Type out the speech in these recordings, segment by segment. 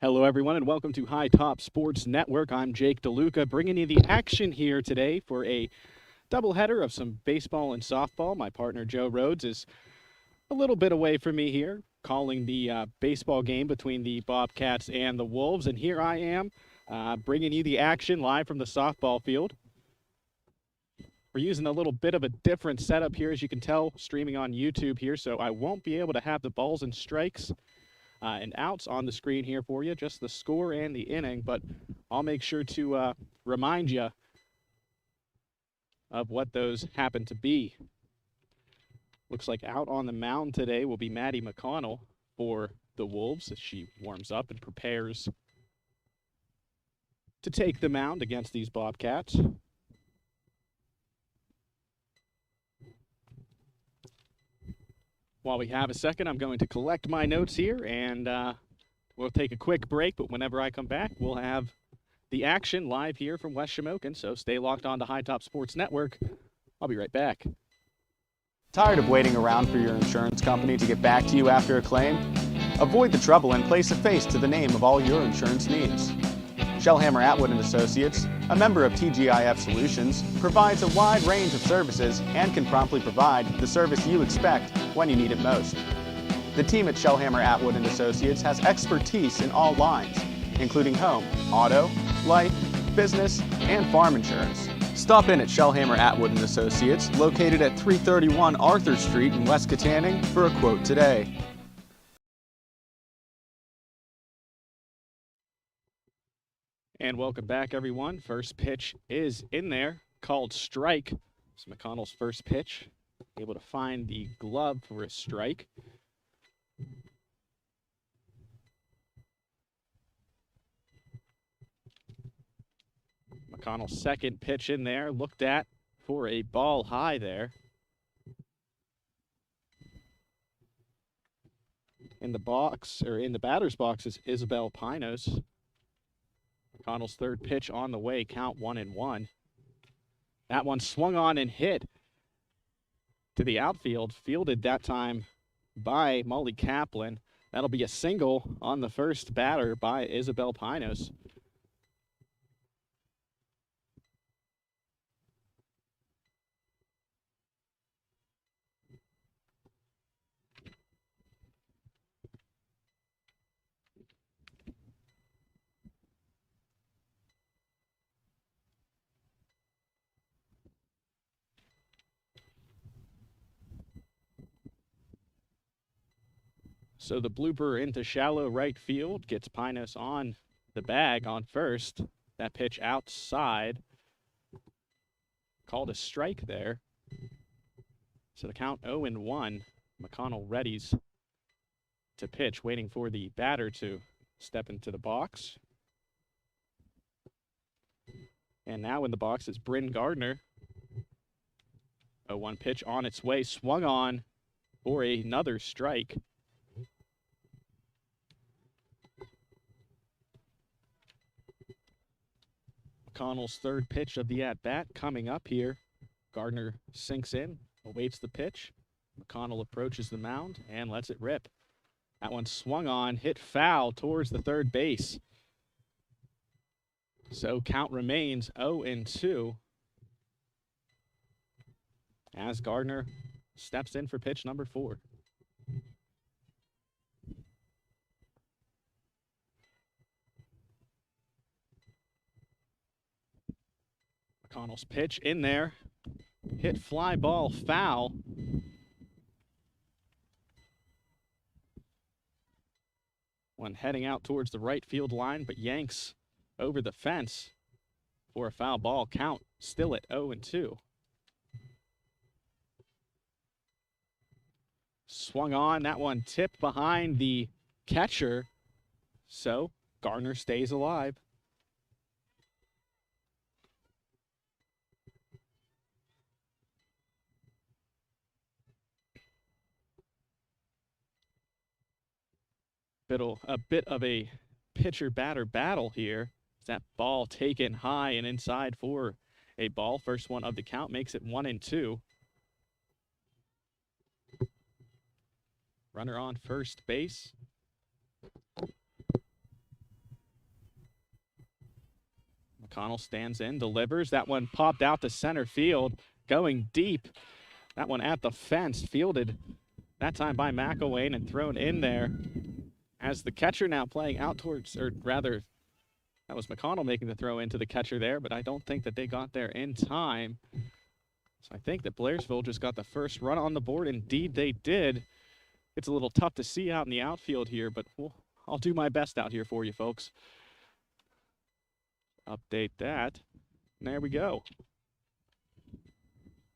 Hello, everyone, and welcome to High Top Sports Network. I'm Jake DeLuca, bringing you the action here today for a doubleheader of some baseball and softball. My partner, Joe Rhodes, is a little bit away from me here, calling the baseball game between the Bobcats and the Wolves, and here I am bringing you the action live from the softball field. We're using a little bit of a different setup here, as you can tell, streaming on YouTube here, so I won't be able to have the balls and strikes and outs on the screen here for you, just the score and the inning, but I'll make sure to remind you of what those happen to be. Looks like out on the mound today will be Maddie McConnell for the Wolves as she warms up and prepares to take the mound against these Bobcats. While we have a second, I'm going to collect my notes here, and we'll take a quick break, but whenever I come back, we'll have the action live here from West Shamokin, so stay locked on to High Top Sports Network. I'll be right back. Tired of waiting around for your insurance company to get back to you after a claim? Avoid the trouble and place a face to the name of all your insurance needs. Shellhammer Atwood & Associates, a member of TGIF Solutions, provides a wide range of services and can promptly provide the service you expect when you need it most. The team at Shellhammer Atwood & Associates has expertise in all lines, including home, auto, life, business, and farm insurance. Stop in at Shellhammer Atwood & Associates, located at 331 Arthur Street in West Catering, for a quote today. And welcome back, everyone. First pitch is in there, called strike. It's McConnell's first pitch. Able to find the glove for a strike. McConnell's second pitch in there, looked at for a ball high there. In the box, or in the batter's box, is Isabel Pinos. McConnell's third pitch on the way, count 1-1. That one swung on and hit to the outfield, fielded that time by Molly Kaplan. That'll be a single on the first batter by Isabel Pinos. So the blooper into shallow right field gets Pinos on the bag on first. That pitch outside. Called a strike there. So the count 0-1. McConnell readies to pitch, waiting for the batter to step into the box. And now in the box is Bryn Gardner. 0-1 pitch on its way, swung on for another strike. McConnell's third pitch of the at-bat coming up here. Gardner sinks in, awaits the pitch. McConnell approaches the mound and lets it rip. That one swung on, hit foul towards the third base. So count remains 0-2 as Gardner steps in for pitch number 4. McConnell's pitch in there, hit fly ball foul. One heading out towards the right field line, but yanks over the fence for a foul ball. Count still at 0-2. Swung on, that one tipped behind the catcher, so Gardner stays alive. A bit of a pitcher-batter battle here. That ball taken high and inside for a ball. First one of the count makes it 1-2. Runner on first base. McConnell stands in, delivers. That one popped out to center field, going deep. That one at the fence, fielded that time by McElwain and thrown in there. As the catcher now playing out towards, or rather, that was McConnell making the throw into the catcher there, but I don't think that they got there in time. So I think that Blairsville just got the first run on the board. Indeed, they did. It's a little tough to see out in the outfield here, but I'll do my best out here for you, folks. Update that. And there we go.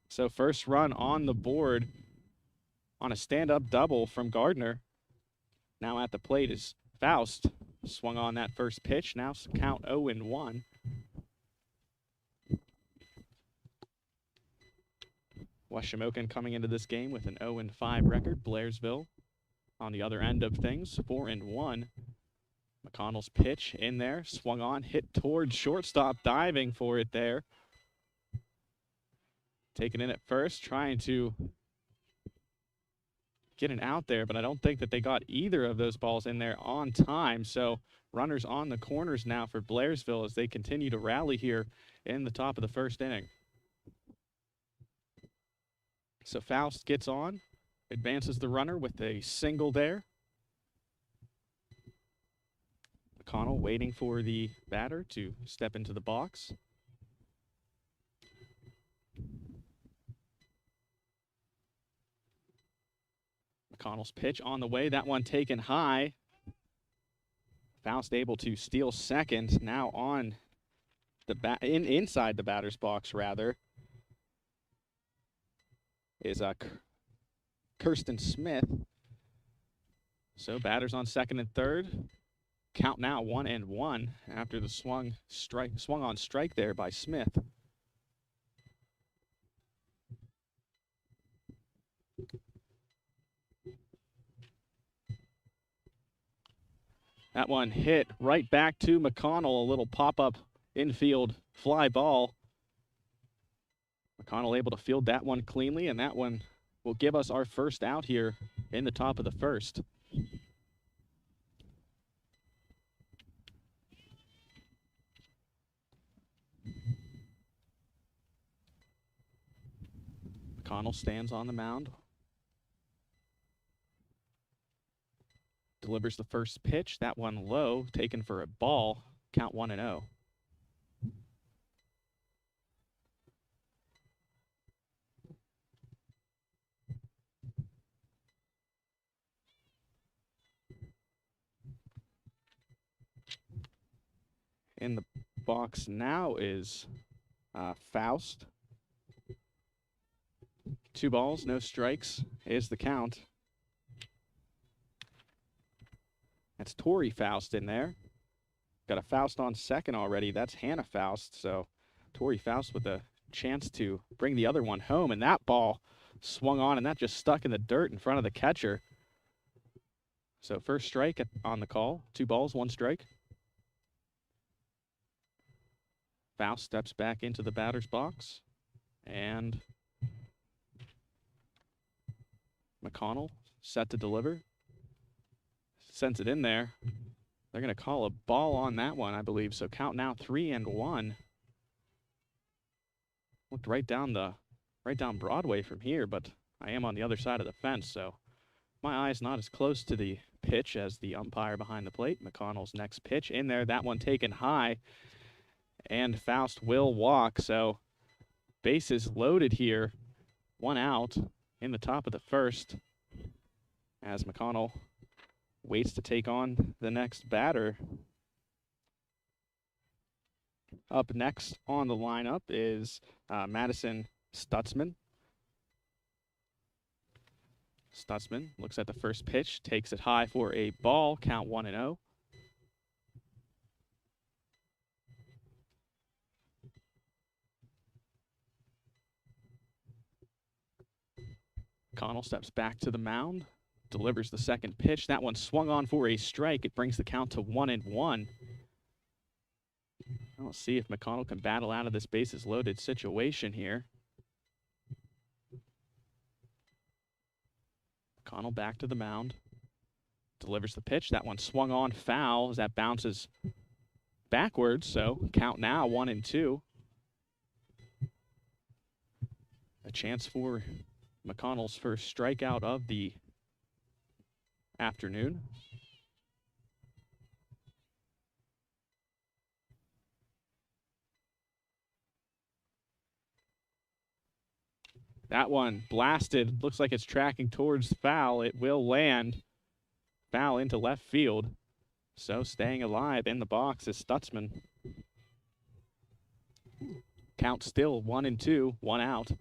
So first run on the board on a stand-up double from Gardner. Now at the plate is Faust. Swung on that first pitch. Now count 0-1. West Shamokin coming into this game with an 0-5 record. Blairsville on the other end of things, 4-1. McConnell's pitch in there, swung on, hit towards shortstop, diving for it there. Taking in at first, trying to get it out there, but I don't think that they got either of those balls in there on time. So runners on the corners now for Blairsville as they continue to rally here in the top of the first inning. So Faust gets on, advances the runner with a single there. McConnell waiting for the batter to step into the box. McConnell's pitch on the way, that one taken high. Faust able to steal second, now on the inside the batter's box rather, is Kirsten Smith. So batters on second and third. Count now 1-1 after the swung on strike there by Smith. That one hit right back to McConnell, a little pop-up infield fly ball. McConnell able to field that one cleanly, and that one will give us our first out here in the top of the first. McConnell stands on the mound. Delivers the first pitch. That one low, taken for a ball. Count 1-0. In the box now is Faust. 2 balls, no strikes is the count. That's Tori Faust in there. Got a Faust on second already. That's Hannah Faust. So Tori Faust with a chance to bring the other one home. And that ball swung on, and that just stuck in the dirt in front of the catcher. So first strike on the call. 2 balls, 1 strike. Faust steps back into the batter's box. And McConnell set to deliver. Sends it in there. They're going to call a ball on that one, I believe. So count now 3-1. Looked right down Broadway from here, but I am on the other side of the fence, so my eye's not as close to the pitch as the umpire behind the plate. McConnell's next pitch in there. That one taken high, and Faust will walk. So bases loaded here. 1 out in the top of the first as McConnell waits to take on the next batter. Up next on the lineup is Madison Stutzman. Stutzman looks at the first pitch, takes it high for a ball, count 1-0. Connell steps back to the mound, delivers the second pitch. That one swung on for a strike. It brings the count to 1-1. We'll see if McConnell can battle out of this bases loaded situation here. McConnell back to the mound, delivers the pitch. That one swung on foul as that bounces backwards, so count now 1-2. A chance for McConnell's first strikeout of the afternoon. That one blasted. Looks like it's tracking towards foul. It will land. Foul into left field. So staying alive in the box is Stutzman. Count still 1-2, 1 out.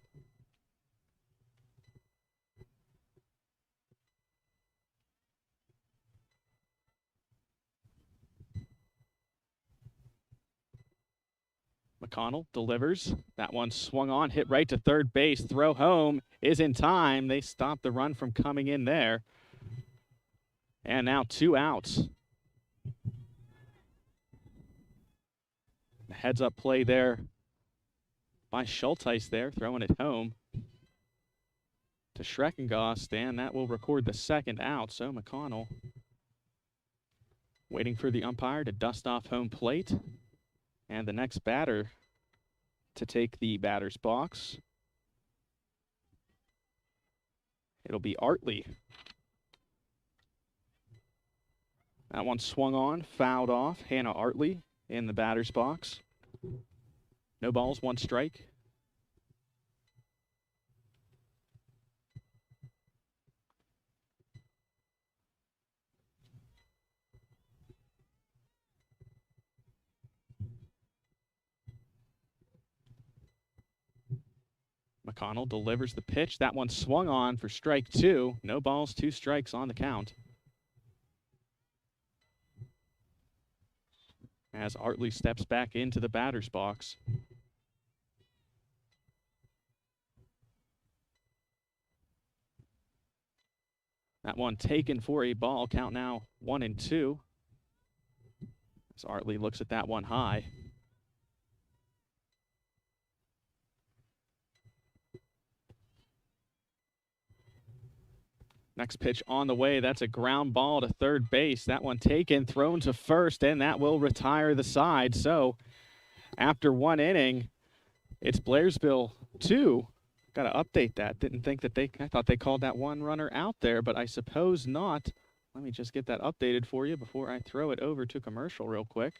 McConnell delivers. That one swung on, hit right to third base. Throw home is in time. They stop the run from coming in there. And now 2 outs. Heads up play there by Schulteis there, throwing it home to Schreckengost, and that will record the second out. So McConnell waiting for the umpire to dust off home plate. And the next batter to take the batter's box, it'll be Artley. That one swung on, fouled off. Hannah Artley in the batter's box. No balls, 1 strike. McConnell delivers the pitch. That one swung on for strike 2. No balls, 2 strikes on the count. As Artley steps back into the batter's box. That one taken for a ball. Count now 1-2. As Artley looks at that one high. Next pitch on the way. That's a ground ball to third base. That one taken, thrown to first, and that will retire the side. So after 1 inning, it's Blairsville 2. Got to update that. Didn't think that I thought they called that 1 runner out there, but I suppose not. Let me just get that updated for you before I throw it over to commercial real quick.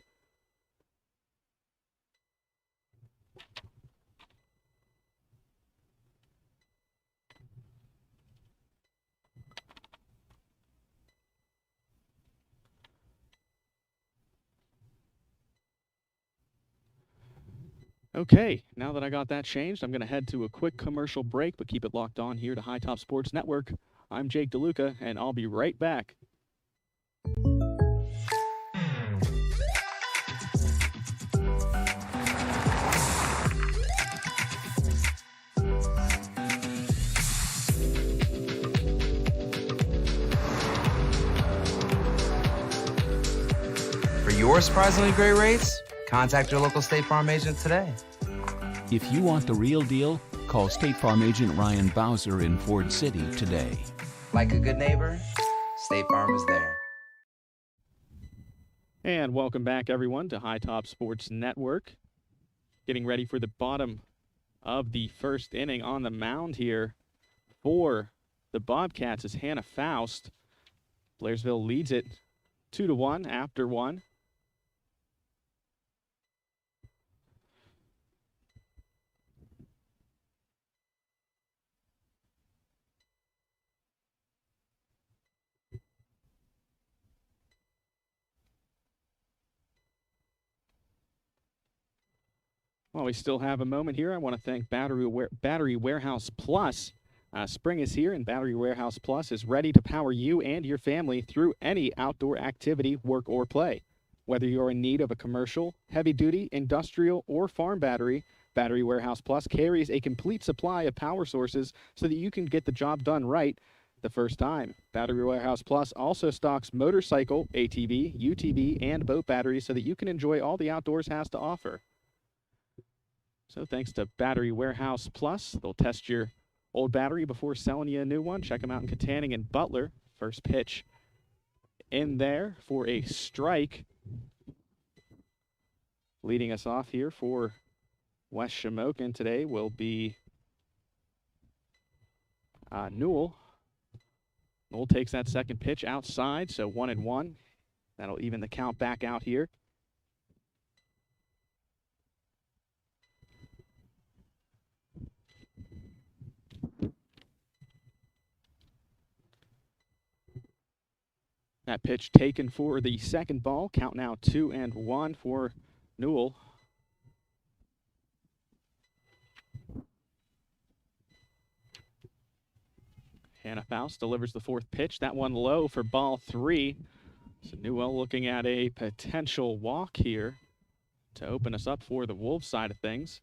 Okay, now that I got that changed, I'm going to head to a quick commercial break, but keep it locked on here to High Top Sports Network. I'm Jake DeLuca, and I'll be right back. For your surprisingly great rates, contact your local State Farm agent today. If you want the real deal, call State Farm agent Ryan Bowser in Ford City today. Like a good neighbor, State Farm is there. And welcome back, everyone, to High Top Sports Network. Getting ready for the bottom of the first inning. On the mound here for the Bobcats is Hannah Faust. Blairsville leads it 2-1 after 1. While we still have a moment here, I want to thank Battery Warehouse Plus. Spring is here, and Battery Warehouse Plus is ready to power you and your family through any outdoor activity, work, or play. Whether you're in need of a commercial, heavy-duty, industrial, or farm battery, Battery Warehouse Plus carries a complete supply of power sources so that you can get the job done right the first time. Battery Warehouse Plus also stocks motorcycle, ATV, UTV, and boat batteries so that you can enjoy all the outdoors has to offer. So thanks to Battery Warehouse Plus, they'll test your old battery before selling you a new one. Check them out in Catering and Butler. First pitch in there for a strike. Leading us off here for West Shamokin today will be Newell. Newell takes that second pitch outside, so 1-1. That'll even the count back out here. That pitch taken for the second ball. Count now 2-1 for Newell. Hannah Faust delivers the fourth pitch. That one low for ball 3. So Newell looking at a potential walk here to open us up for the Wolves side of things.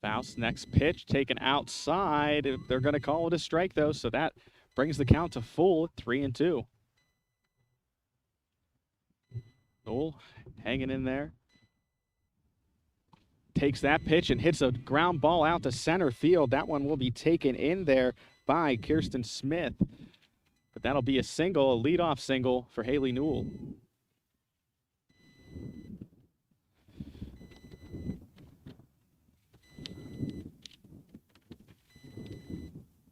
Faust, next pitch taken outside. They're going to call it a strike though, so that brings the count to full at 3-2. Newell hanging in there. Takes that pitch and hits a ground ball out to center field. That one will be taken in there by Kirsten Smith. But that'll be a single, a leadoff single for Haley Newell.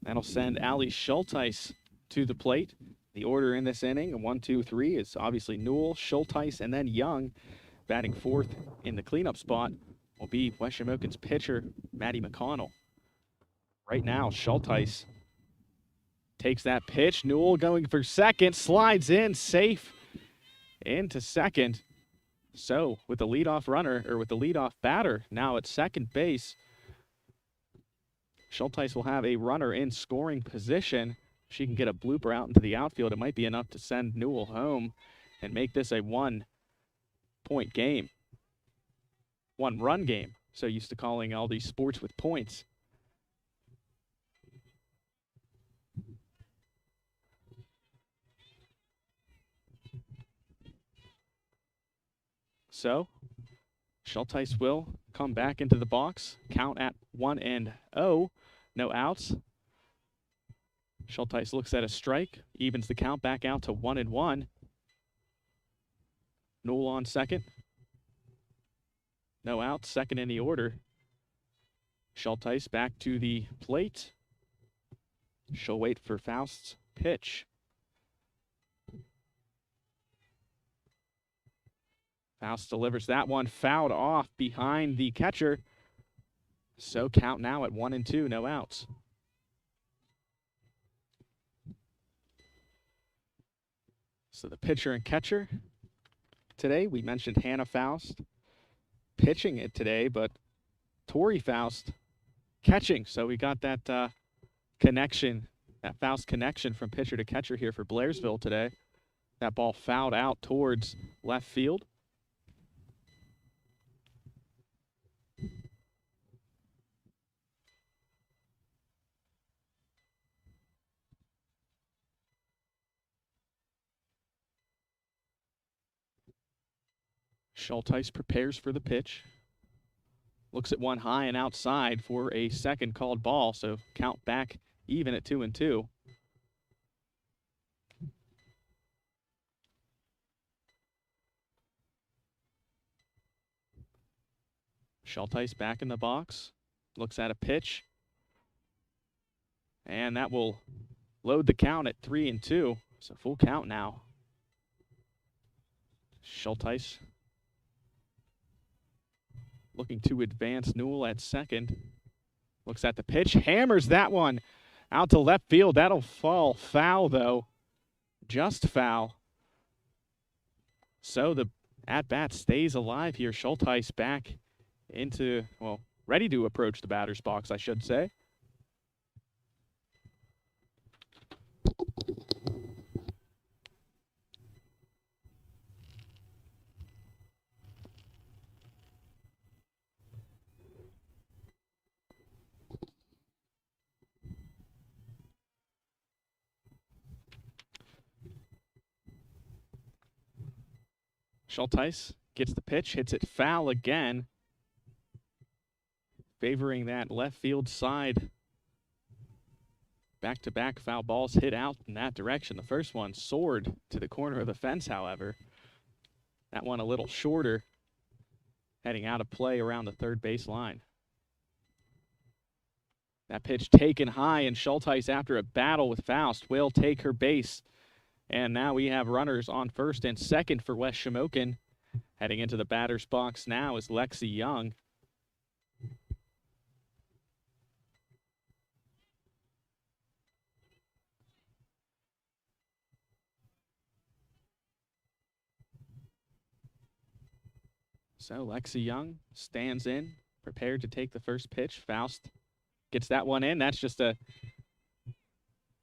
That'll send Allie Schulteis to the plate. The order in this inning, 1, 2, 3, is obviously Newell, Schulteis, and then Young. Batting fourth in the cleanup spot will be West Shamokin's pitcher, Maddie McConnell. Right now, Schulteis takes that pitch. Newell going for second, slides in, safe into second. So with the leadoff runner, or with the leadoff batter now at second base, Schulteis will have a runner in scoring position. If she can get a blooper out into the outfield, it might be enough to send Newell home and make this a 1-point game. 1-run game. So used to calling all these sports with points. So Schulteis will come back into the box. Count at 1-0. No outs. Schulteis looks at a strike. Evens the count back out to 1-1. Newell on second. No outs, second in the order. Schulteis back to the plate. She'll wait for Faust's pitch. Faust delivers that one, fouled off behind the catcher. So count now at 1-2, no outs. So the pitcher and catcher today, we mentioned Hannah Faust pitching it today, but Tori Faust catching. So we got that connection, that Faust connection from pitcher to catcher here for Blairsville today. That ball fouled out towards left field. Schulteis prepares for the pitch. Looks at one high and outside for a second called ball, so count back even at 2-2. Schulteis back in the box. Looks at a pitch. And that will load the count at 3-2. So full count now. Schulteis looking to advance Newell at second. Looks at the pitch, hammers that one out to left field. That'll fall foul, though. Just foul. So the at-bat stays alive here. Schulteis back into, well, ready to approach the batter's box, I should say. Schulteis gets the pitch, hits it foul again, favoring that left field side Back-to-back foul balls hit out in that direction. The first one soared to the corner of the fence, however. That one a little shorter, heading out of play around the third base line. That pitch taken high, and Schulteis, after a battle with Faust, will take her base. And now we have runners on first and second for West Shamokin. Heading into the batter's box now is Lexi Young. So Lexi Young stands in, prepared to take the first pitch. Faust gets that one in. That's just a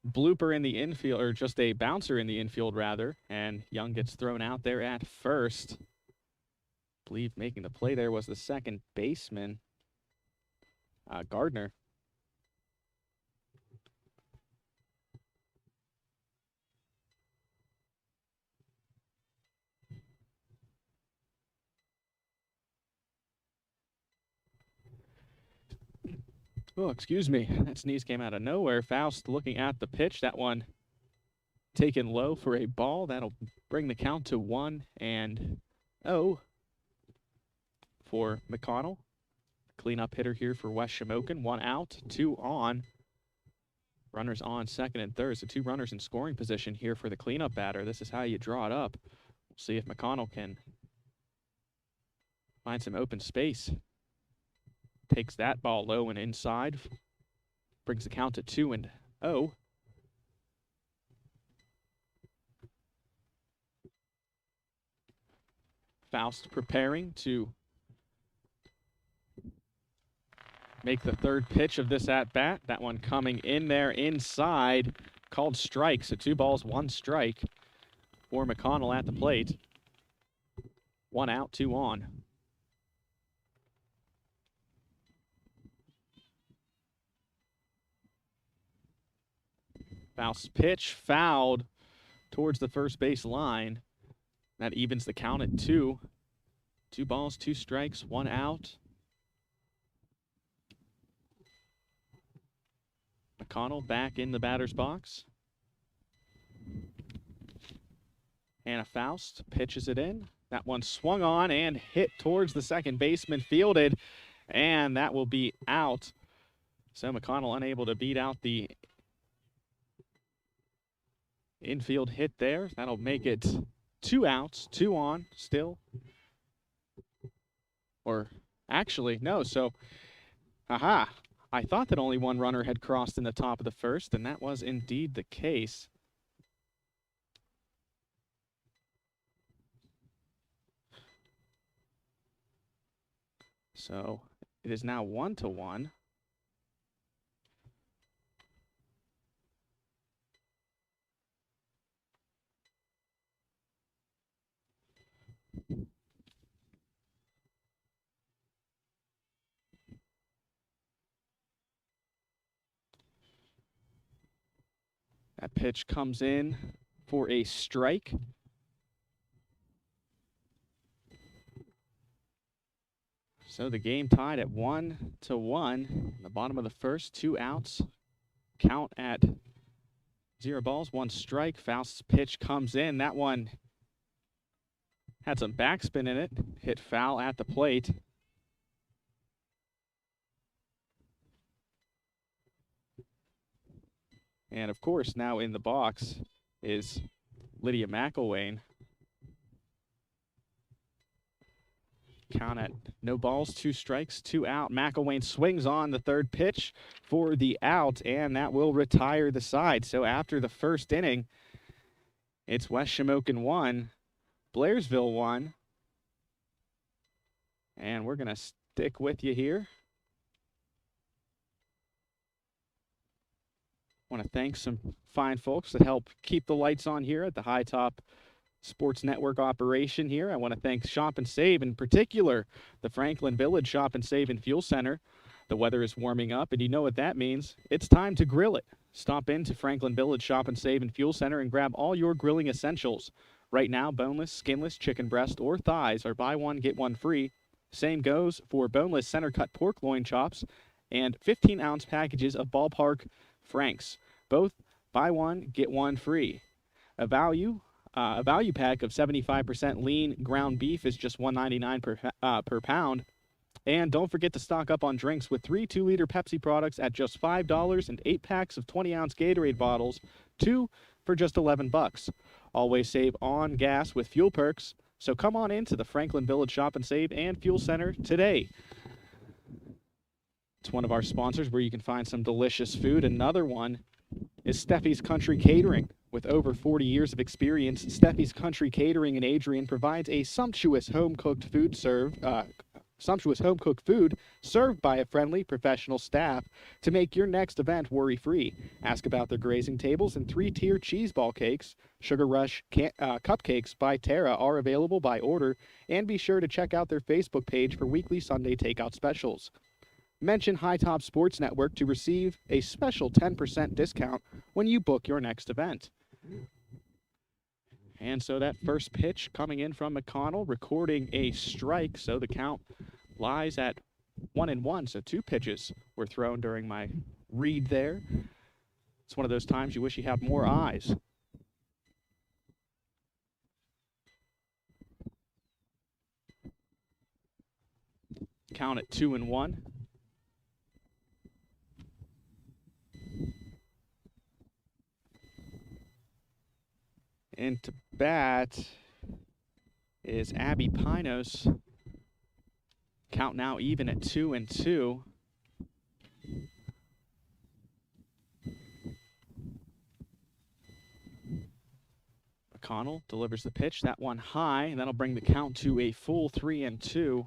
blooper in the infield, or just a bouncer in the infield, rather. And Young gets thrown out there at first. I believe making the play there was the second baseman, Gardner. Oh, excuse me. That sneeze came out of nowhere. Faust looking at the pitch. That one taken low for a ball. That'll bring the count to 1-0 for McConnell. Cleanup hitter here for West Shamokin. 1 out, 2 on. Runners on second and third. So 2 runners in scoring position here for the cleanup batter. This is how you draw it up. We'll see if McConnell can find some open space. Takes that ball low and inside. Brings the count to 2-0. Faust preparing to make the third pitch of this at-bat. That one coming in there inside, called strike. So 2 balls, 1 strike for McConnell at the plate. 1 out, 2 on. Faust's pitch fouled towards the first base line. That evens the count at 2. 2 balls, 2 strikes, 1 out. McConnell back in the batter's box. Anna Faust pitches it in. That one swung on and hit towards the second baseman, fielded, and that will be out. So McConnell unable to beat out the infield hit there. That'll make it 2 outs, 2 on still. Or actually, no, so, I thought that only 1 runner had crossed in the top of the first, and that was indeed the case. So it is now 1-1. That pitch comes in for a strike. So the game tied at 1-1. In the bottom of the first, 2 outs. Count at 0 balls, 1 strike. Faust's pitch comes in. That one had some backspin in it. Hit foul at the plate. And of course, now in the box is Lydia Mcelwain. Count at no balls, 2 strikes, 2 out. Mcelwain swings on the third pitch for the out, and that will retire the side. So after the first inning, it's West Shamokin 1, Blairsville 1. And we're going to stick with you here. I want to thank some fine folks that help keep the lights on here at the High Top Sports Network operation here. I want to thank Shop and Save, in particular, the Franklin Village Shop and Save and Fuel Center. The weather is warming up, and you know what that means. It's time to grill it. Stop into Franklin Village Shop and Save and Fuel Center and grab all your grilling essentials. Right now, boneless, skinless chicken breast or thighs are buy one, get one free. Same goes for boneless center-cut pork loin chops and 15-ounce packages of ballpark franks. Both buy one, get one free. A value pack of 75% lean ground beef is just $1.99 per pound. And don't forget to stock up on drinks with 3 2-liter Pepsi products at just $5 and 8 packs of 20-ounce Gatorade bottles, 2 for just $11. Always save on gas with fuel perks. So come on into the Franklin Village Shop and Save and Fuel Center today. It's one of our sponsors where you can find some delicious food. Another one is Steffi's Country Catering. With over 40 years of experience, Steffi's Country Catering in Adrian provides a sumptuous home-cooked food served by a friendly professional staff to make your next event worry-free. Ask about their grazing tables and 3-tier cheese ball cakes. Sugar Rush cupcakes by Tara are available by order, and be sure to check out their Facebook page for weekly Sunday takeout specials. Mention High Top Sports Network to receive a special 10% discount when you book your next event. And so that first pitch coming in from McConnell, recording a strike, so the count lies at 1-1. So 2 pitches were thrown during my read there. It's one of those times you wish you had more eyes. Count at 2-1. And to bat is Abby Pinos. Count now even at 2-2. McConnell delivers the pitch. That one high, and that'll bring the count to a full 3-2.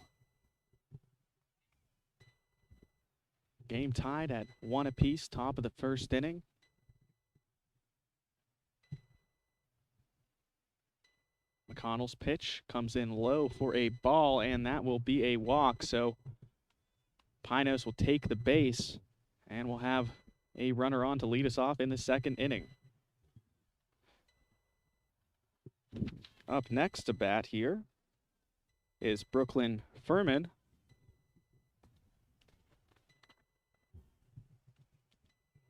Game tied at 1 apiece, top of the first inning. McConnell's pitch comes in low for a ball, and that will be a walk. So Pinos will take the base, and we'll have a runner on to lead us off in the second inning. Up next to bat here is Brooklyn Furman.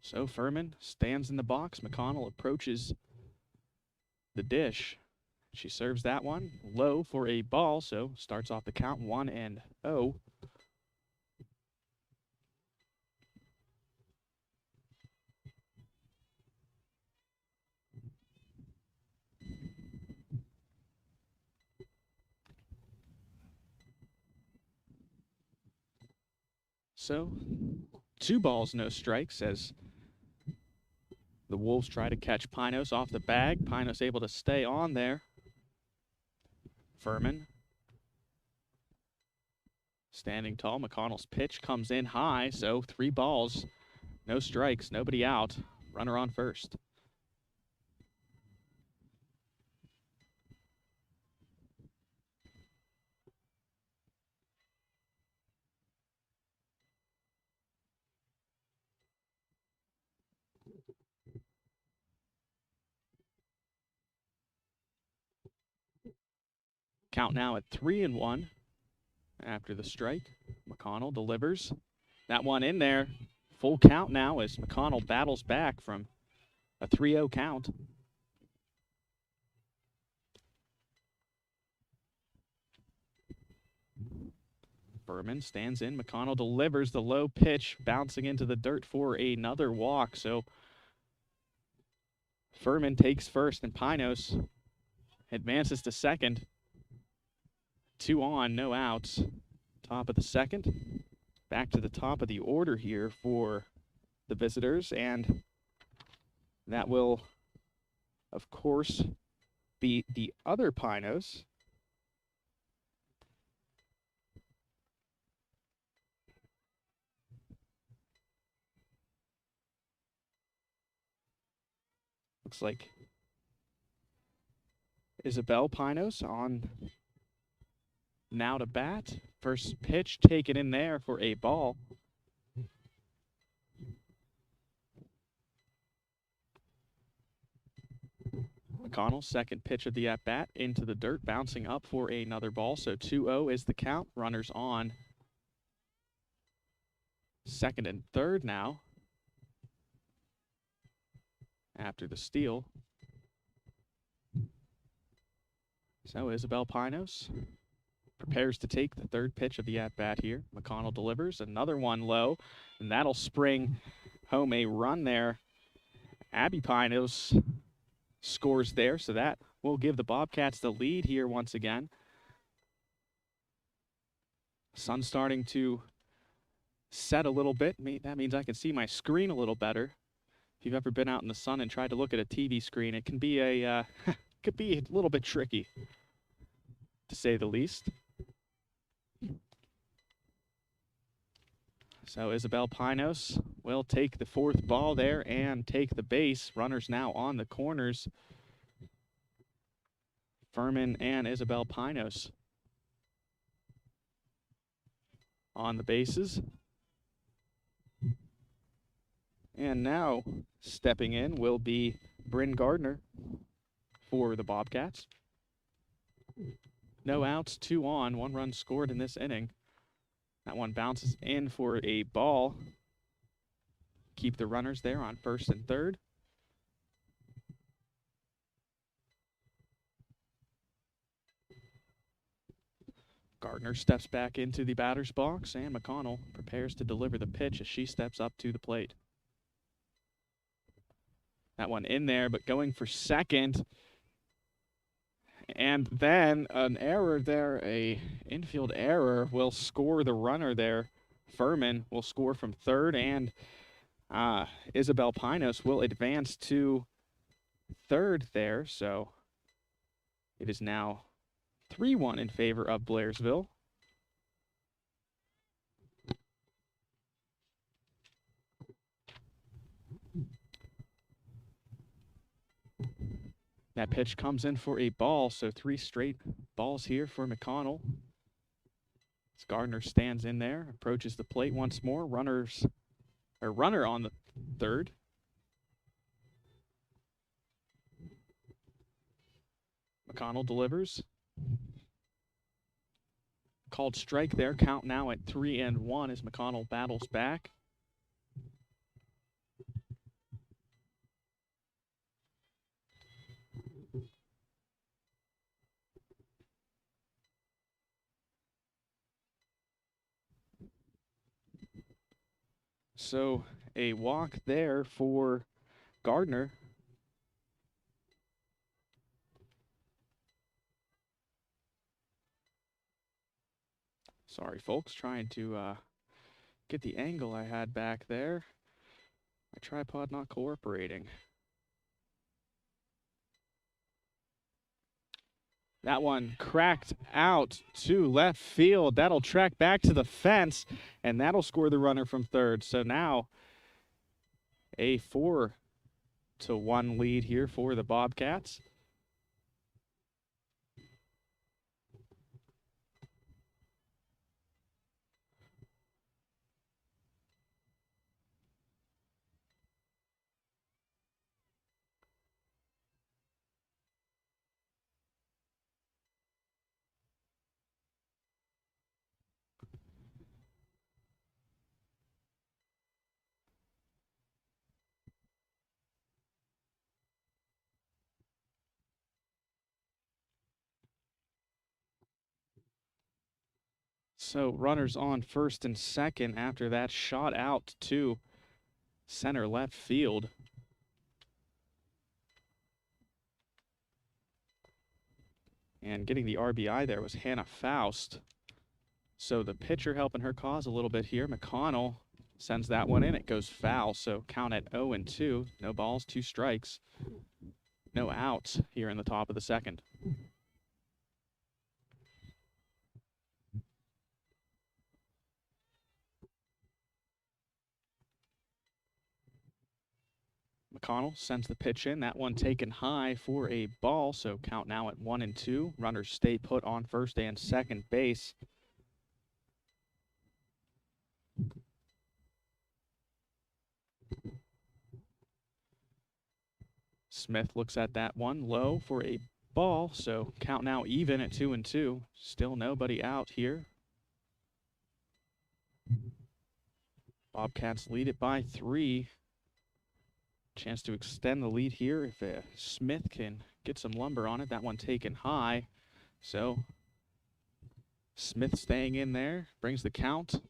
So Furman stands in the box. McConnell approaches the dish. She serves that one low for a ball, so starts off the count 1-0. So 2 balls, no strikes as the Wolves try to catch Pinos off the bag. Pinos able to stay on there. Furman standing tall. McConnell's pitch comes in high, so 3 balls, no strikes, nobody out. Runner on first. Count now at 3-1 after the strike. McConnell delivers that one in there. Full count now as McConnell battles back from a 3-0 count. Furman stands in. McConnell delivers the low pitch, bouncing into the dirt for another walk. So Furman takes first, and Pinos advances to second. 2 on, no outs. Top of the second. Back to the top of the order here for the visitors, and that will, of course, be the other Pinos. Looks like Isabel Pinos on now to bat. First pitch taken in there for a ball. McConnell, second pitch of the at-bat, into the dirt, bouncing up for another ball. So 2-0 is the count. Runners on second and third now. after the steal. So Isabel Pinos prepares to take the third pitch of the at-bat here. McConnell delivers another one low, and that'll spring home a run there. Abby Pinos scores there, so that will give the Bobcats the lead here once again. Sun's starting to set a little bit. That means I can see my screen a little better. If you've ever been out in the sun and tried to look at a TV screen, it can be a could be a little bit tricky, to say the least. So Isabel Pinos will take the fourth ball there and take the base. Runners now on the corners. Furman and Isabel Pinos on the bases. And now stepping in will be Bryn Gardner for the Bobcats. No outs, 2 on, 1 run scored in this inning. That one bounces in for a ball. Keep the runners there on first and third. Gardner steps back into the batter's box, and McConnell prepares to deliver the pitch as she steps up to the plate. That one in there, but going for second. And then an error there, a infield error, will score the runner there. Furman will score from third, and Isabel Pinos will advance to third there. So it is now 3-1 in favor of Blairsville. That pitch comes in for a ball, so 3 straight balls here for McConnell. As Gardner stands in there, approaches the plate once more. Runner on the third. McConnell delivers. Called strike there. Count now at 3-1 as McConnell battles back. So a walk there for Gardner. Sorry, folks, trying to get the angle I had back there. My tripod not cooperating. That one cracked out to left field. That'll track back to the fence, and that'll score the runner from third. So now a 4-1 lead here for the Bobcats. So runners on first and second after that shot out to center left field. And getting the RBI there was Hannah Faust. So the pitcher helping her cause a little bit here. McConnell sends that one in. It goes foul, so count at 0-2. No balls, 2 strikes. No outs here in the top of the second. McConnell sends the pitch in. That one taken high for a ball, so count now at 1-2. Runners stay put on first and second base. Smith looks at that one low for a ball, so count now even at 2-2. Still nobody out here. Bobcats lead it by 3. Chance to extend the lead here if Smith can get some lumber on it. That one taken high. So Smith staying in there brings the count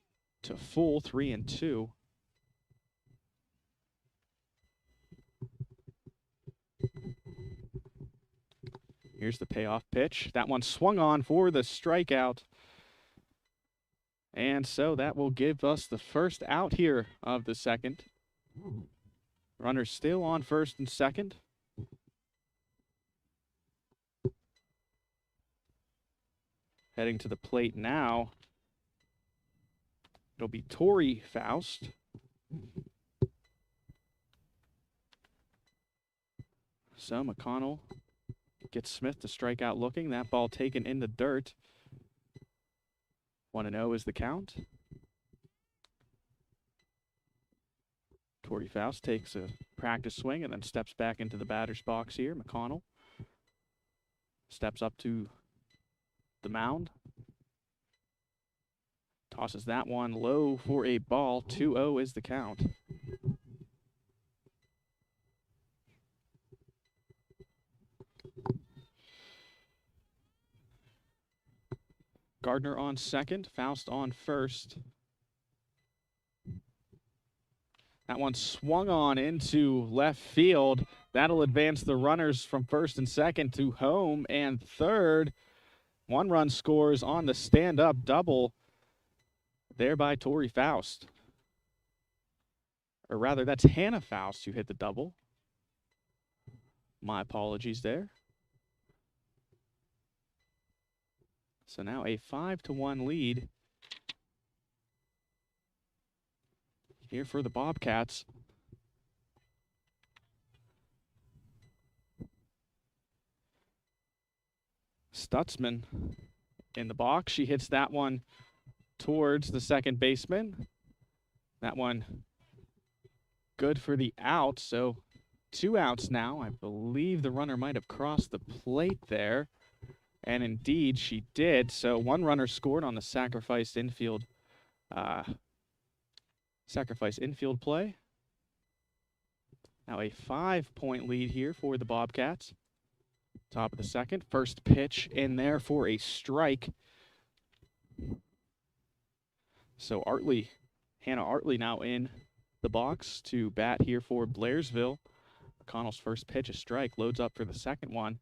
to full 3-2. Here's the payoff pitch. That one swung on for the strikeout. And so that will give us the first out here of the second. Runners still on first and second. Heading to the plate now. It'll be Torrey Faust. So McConnell gets Smith to strike out looking. That ball taken in the dirt. 1-0 is the count. Torrey Faust takes a practice swing and then steps back into the batter's box here. McConnell steps up to the mound. Tosses that one low for a ball. 2-0 is the count. Gardner on second, Faust on first. That one swung on into left field. That'll advance the runners from first and second to home and third. One run scores on the stand-up double there by Torrey Faust. Or rather, that's Hannah Faust who hit the double. My apologies there. So now a 5-1 lead here for the Bobcats. Stutzman in the box. She hits that one towards the second baseman. That one good for the out. So 2 outs now. I believe the runner might have crossed the plate there. And indeed, she did. So 1 runner scored on the sacrificed infield play. Now a 5-point lead here for the Bobcats. Top of the second. First pitch in there for a strike. So Hannah Artley now in the box to bat here for Blairsville. McConnell's first pitch, a strike, loads up for the second one.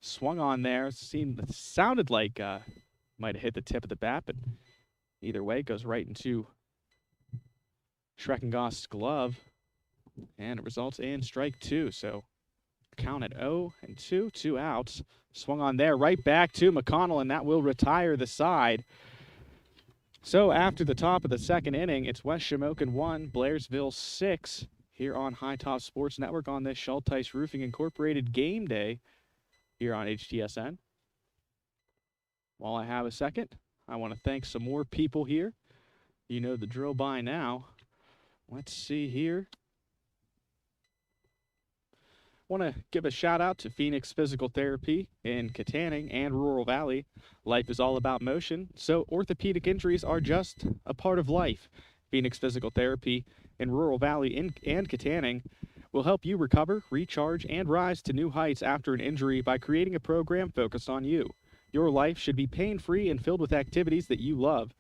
Swung on there, sounded like might have hit the tip of the bat, but either way, goes right into Schreckengost's glove, and it results in strike 2. So count at 0-2, 2 outs. Swung on there, right back to McConnell, and that will retire the side. So after the top of the second inning, it's West Shamokin 1, Blairsville 6 here on High Top Sports Network on this Schulteis Roofing Incorporated game day here on HTSN. While I have a second, I want to thank some more people here. You know the drill by now. Let's see here. Want to give a shout out to Phoenix Physical Therapy in Catering and Rural Valley. Life is all about motion, so orthopedic injuries are just a part of life. Phoenix Physical Therapy in Rural Valley and Catering will help you recover, recharge, and rise to new heights after an injury by creating a program focused on you. Your life should be pain-free and filled with activities that you love.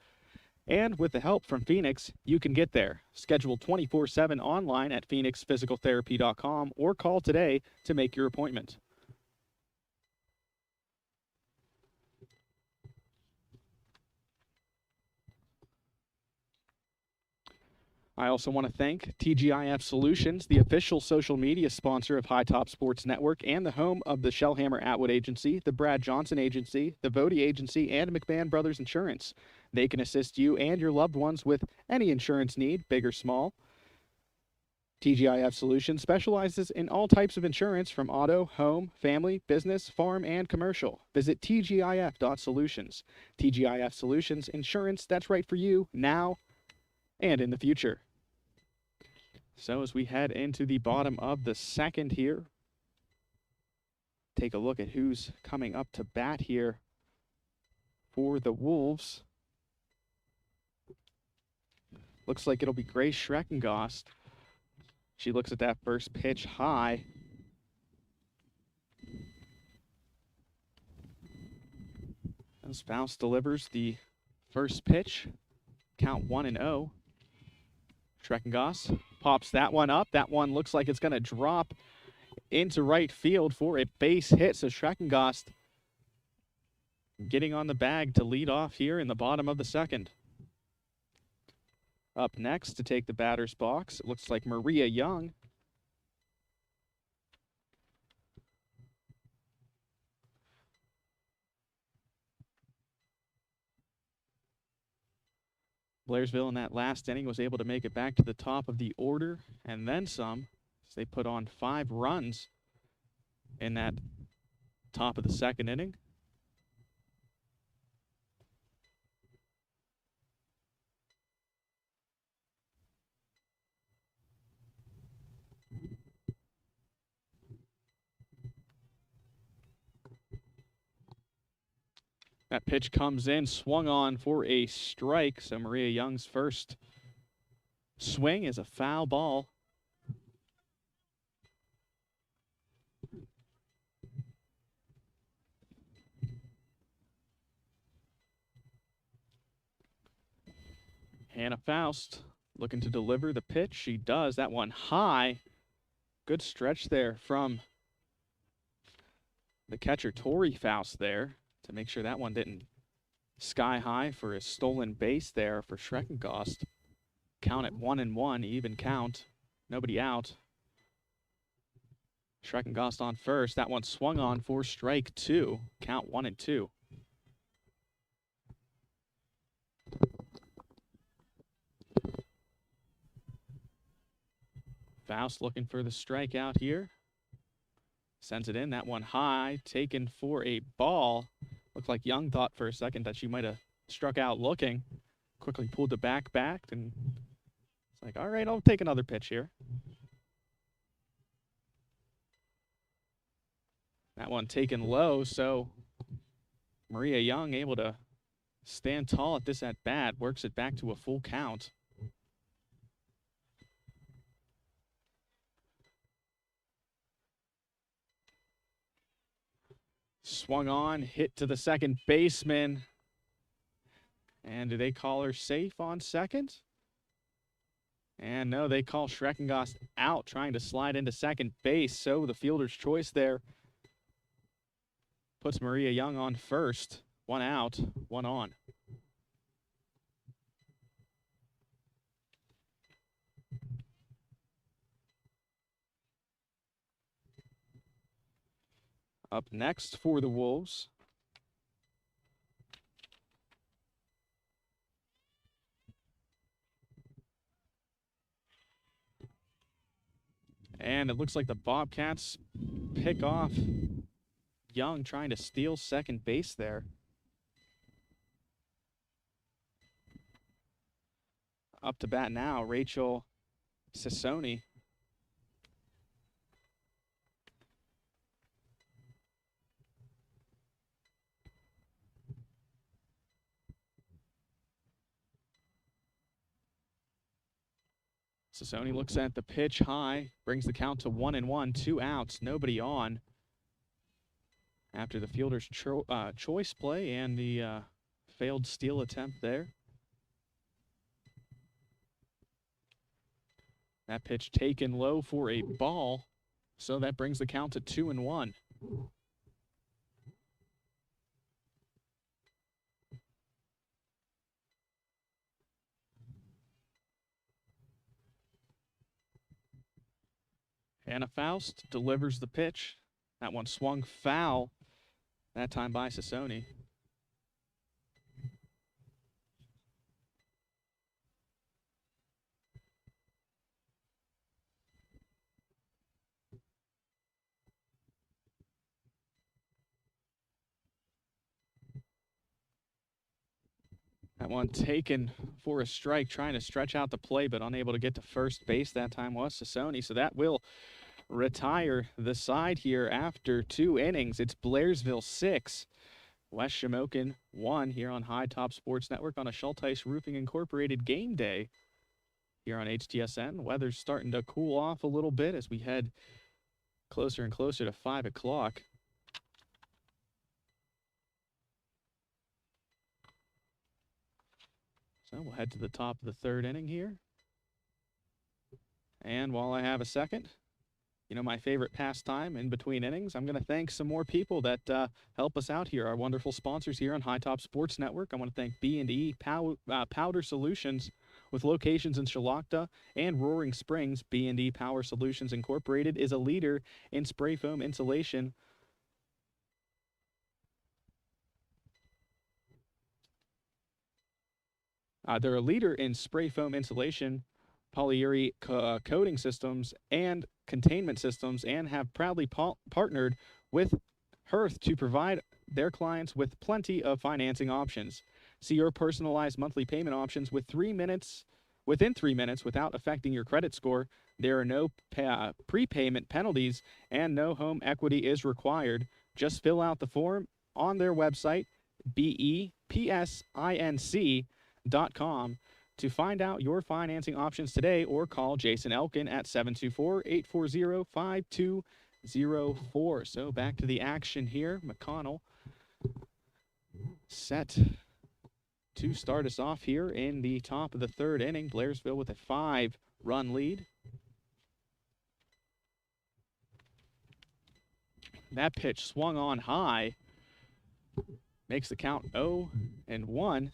And with the help from Phoenix, you can get there. Schedule 24/7 online at phoenixphysicaltherapy.com or call today to make your appointment. I also want to thank TGIF Solutions, the official social media sponsor of High Top Sports Network and the home of the Shellhammer Atwood Agency, the Brad Johnson Agency, the Vody Agency, and McMahon Brothers Insurance. They can assist you and your loved ones with any insurance need, big or small. TGIF Solutions specializes in all types of insurance from auto, home, family, business, farm, and commercial. Visit tgif.solutions. TGIF Solutions, insurance that's right for you now and in the future. So as we head into the bottom of the second here, take a look at who's coming up to bat here for the Wolves. Looks like it'll be Grace Schreckengost. She looks at that first pitch high. As Faust delivers the first pitch, count 1-0. Schreckengoss pops that one up. That one looks like it's going to drop into right field for a base hit. So Schreckengoss getting on the bag to lead off here in the bottom of the second. Up next to take the batter's box, it looks like Maria Young. Blairsville in that last inning was able to make it back to the top of the order and then some, as they put on 5 runs in that top of the second inning. That pitch comes in, swung on for a strike. So Maria Young's first swing is a foul ball. Hannah Faust looking to deliver the pitch. She does. That one high. Good stretch there from the catcher, Tori Faust, there, to make sure that one didn't sky high for a stolen base there for Schreckengoss. Count at 1-1, even count. Nobody out. Schreckengoss on first. That one swung on for strike 2. Count 1-2. Faust looking for the strikeout here. Sends it in. That one high, taken for a ball. Looked like Young thought for a second that she might have struck out looking. Quickly pulled the back, and it's like, all right, I'll take another pitch here. That one taken low, so Maria Young able to stand tall at this at bat, works it back to a full count. Swung on, hit to the second baseman. And do they call her safe on second? And no, they call Schreckengoss out, trying to slide into second base. So the fielder's choice there puts Maria Young on first. 1 out, 1 on. Up next for the Wolves, and it looks like the Bobcats pick off Young, trying to steal second base there. Up to bat now, Rachel Sassoni. Sassoni looks at the pitch high, brings the count to 1-1, 2 outs, nobody on. After the fielder's choice play and the failed steal attempt there. That pitch taken low for a ball, so that brings the count to 2-1. Hannah Faust delivers the pitch. That one swung foul, that time by Sassoni. That one taken for a strike, trying to stretch out the play, but unable to get to first base that time was Sassoni. So that will retire the side here after 2 innings. It's Blairsville 6, West Shamokin 1 here on High Top Sports Network on a Schulteis Roofing Incorporated game day. here on HTSN. Weather's starting to cool off a little bit as we head closer and closer to 5 o'clock. So we'll head to the top of the third inning here. And while I have a second, you know, my favorite pastime in between innings, I'm going to thank some more people that help us out here, our wonderful sponsors here on High Top Sports Network. I want to thank B&E Powder Solutions with locations in Shalakta and Roaring Springs. B&E Power Solutions Incorporated is a leader in spray foam insulation. They're a leader in spray foam insulation, polyurethane coating systems, and containment systems, and have proudly partnered with Hearth to provide their clients with plenty of financing options. See your personalized monthly payment options within 3 minutes without affecting your credit score. There are no prepayment penalties and no home equity is required. Just fill out the form on their website, BEPSINC.com, to find out your financing options today, or call Jason Elkin at 724-840-5204. So back to the action here. McConnell set to start us off here in the top of the third inning. Blairsville with a 5-run lead. That pitch swung on high. Makes the count 0-1.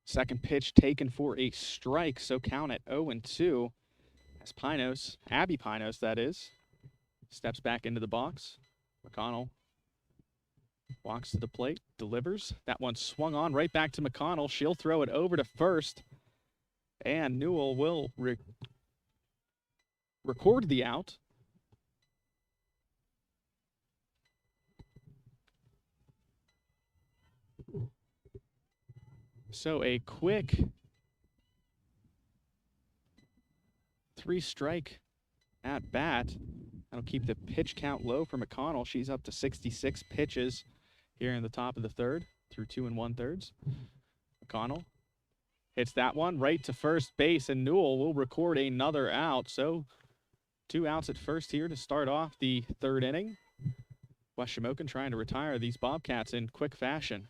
Second pitch taken for a strike, so count at 0-2 as Abby Pinos that is, steps back into the box. McConnell walks to the plate, delivers. That one swung on right back to McConnell. She'll throw it over to first, and Newell will record the out. So a quick 3-strike at bat. That'll keep the pitch count low for McConnell. She's up to 66 pitches here in the top of the third through 2 1/3. McConnell hits that one right to first base, and Newell will record another out. So 2 outs at first here to start off the third inning. West Shamokin trying to retire these Bobcats in quick fashion.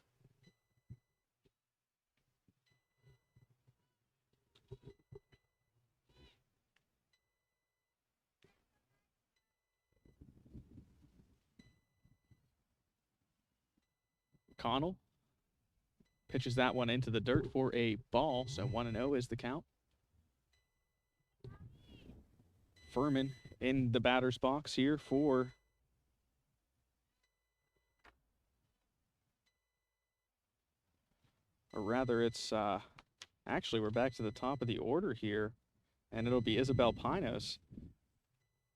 McConnell pitches that one into the dirt for a ball, so 1-0 is the count. Furman in the batter's box here for or rather it's actually we're back to the top of the order here, and it'll be Isabel Pinos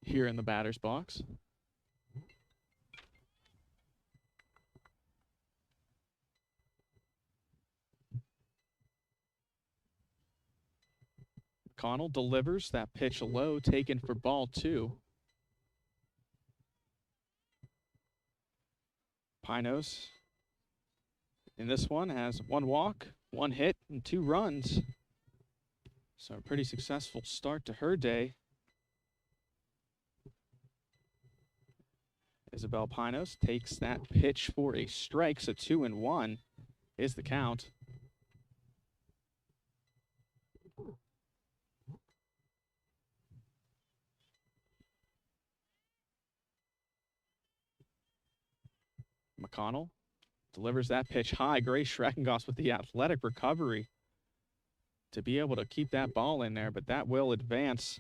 here in the batter's box. McConnell delivers that pitch low, taken for ball 2. Pinos in this one has 1 walk, 1 hit, and 2 runs. So a pretty successful start to her day. Isabel Pinos takes that pitch for a strike, so 2-1 is the count. McConnell delivers that pitch high. Grace Schreckengoss with the athletic recovery to be able to keep that ball in there, but that will advance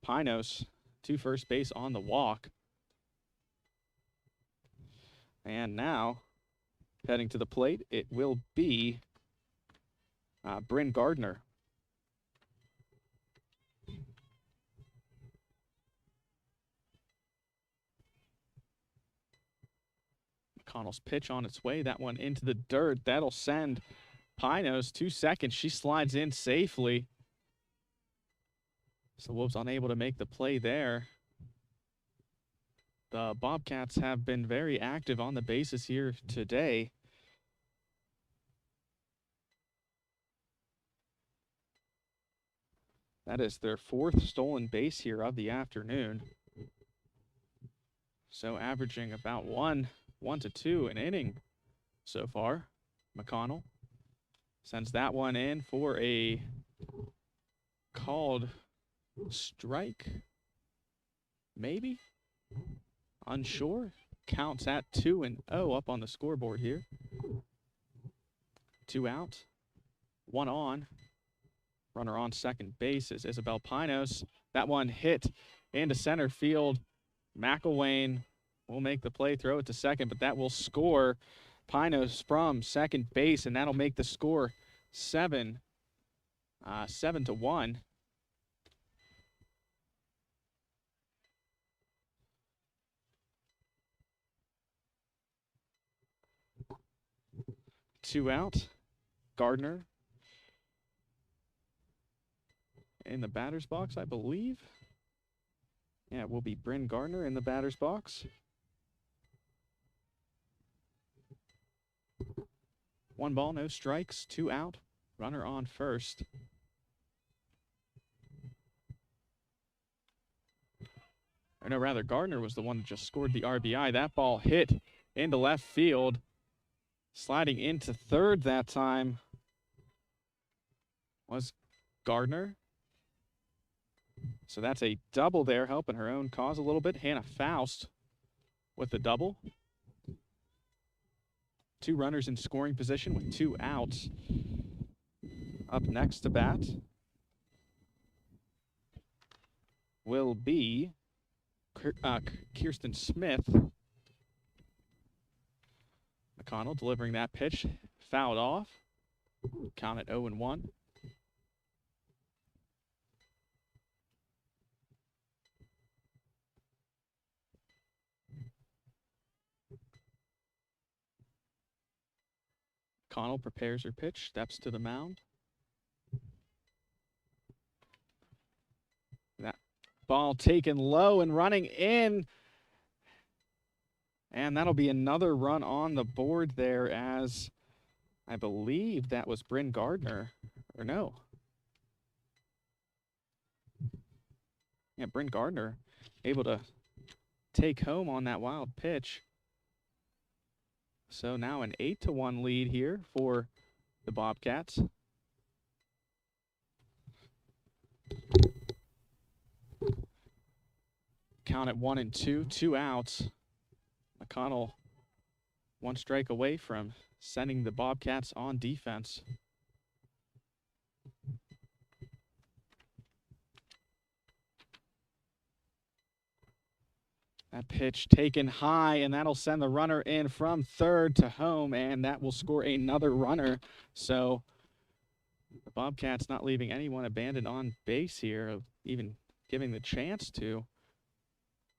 Pinos to first base on the walk. And now, heading to the plate, it will be Bryn Gardner. McConnell's pitch on its way. That one into the dirt. That'll send Pinos to second. She slides in safely. So Wolves unable to make the play there. The Bobcats have been very active on the bases here today. That is their 4th stolen base here of the afternoon. So averaging about 1 to 2 an inning so far. McConnell sends that one in for a called strike, maybe? Unsure. Counts at 2-0 up on the scoreboard here. 2 out, 1 on. Runner on second base is Isabel Pinos. That one hit into center field. McElwain will make the play, throw it to second, but that will score Pinos from second base, and that'll make the score 7-1. Two out. Gardner in the batter's box, I believe. Yeah, it will be Bryn Gardner in the batter's box. 1 ball, no strikes, 2 out. Runner on first. Or no, rather, Gardner was the one that just scored the RBI. That ball hit into left field. Sliding into third that time was Gardner. So that's a double there, helping her own cause a little bit. Hannah Faust with the double. 2 runners in scoring position with 2 outs. Up next to bat will be Kirsten Smith. McConnell delivering that pitch, fouled off. Count at 0-1. McConnell prepares her pitch, steps to the mound. That ball taken low and running in. And that'll be another run on the board there, as I believe that was Bryn Gardner, or no. Yeah, Bryn Gardner able to take home on that wild pitch. So now an 8-1 lead here for the Bobcats. Count at 1-2, 2 outs. McConnell 1 strike away from sending the Bobcats on defense. That pitch taken high, and that'll send the runner in from third to home, and that will score another runner. So the Bobcats not leaving anyone abandoned on base here, even giving the chance to,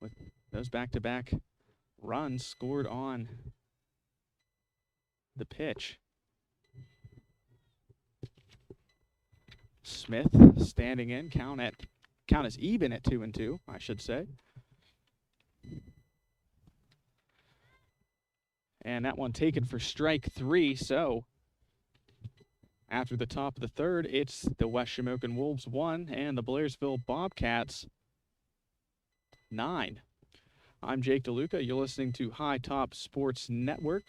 with those back-to-back runs scored on the pitch. Smith standing in, count is even at 2-2, I should say. And that one taken for strike 3, so after the top of the third, it's the West Shamokin Wolves 1 and the Blairsville Bobcats 9. I'm Jake DeLuca. You're listening to High Top Sports Network.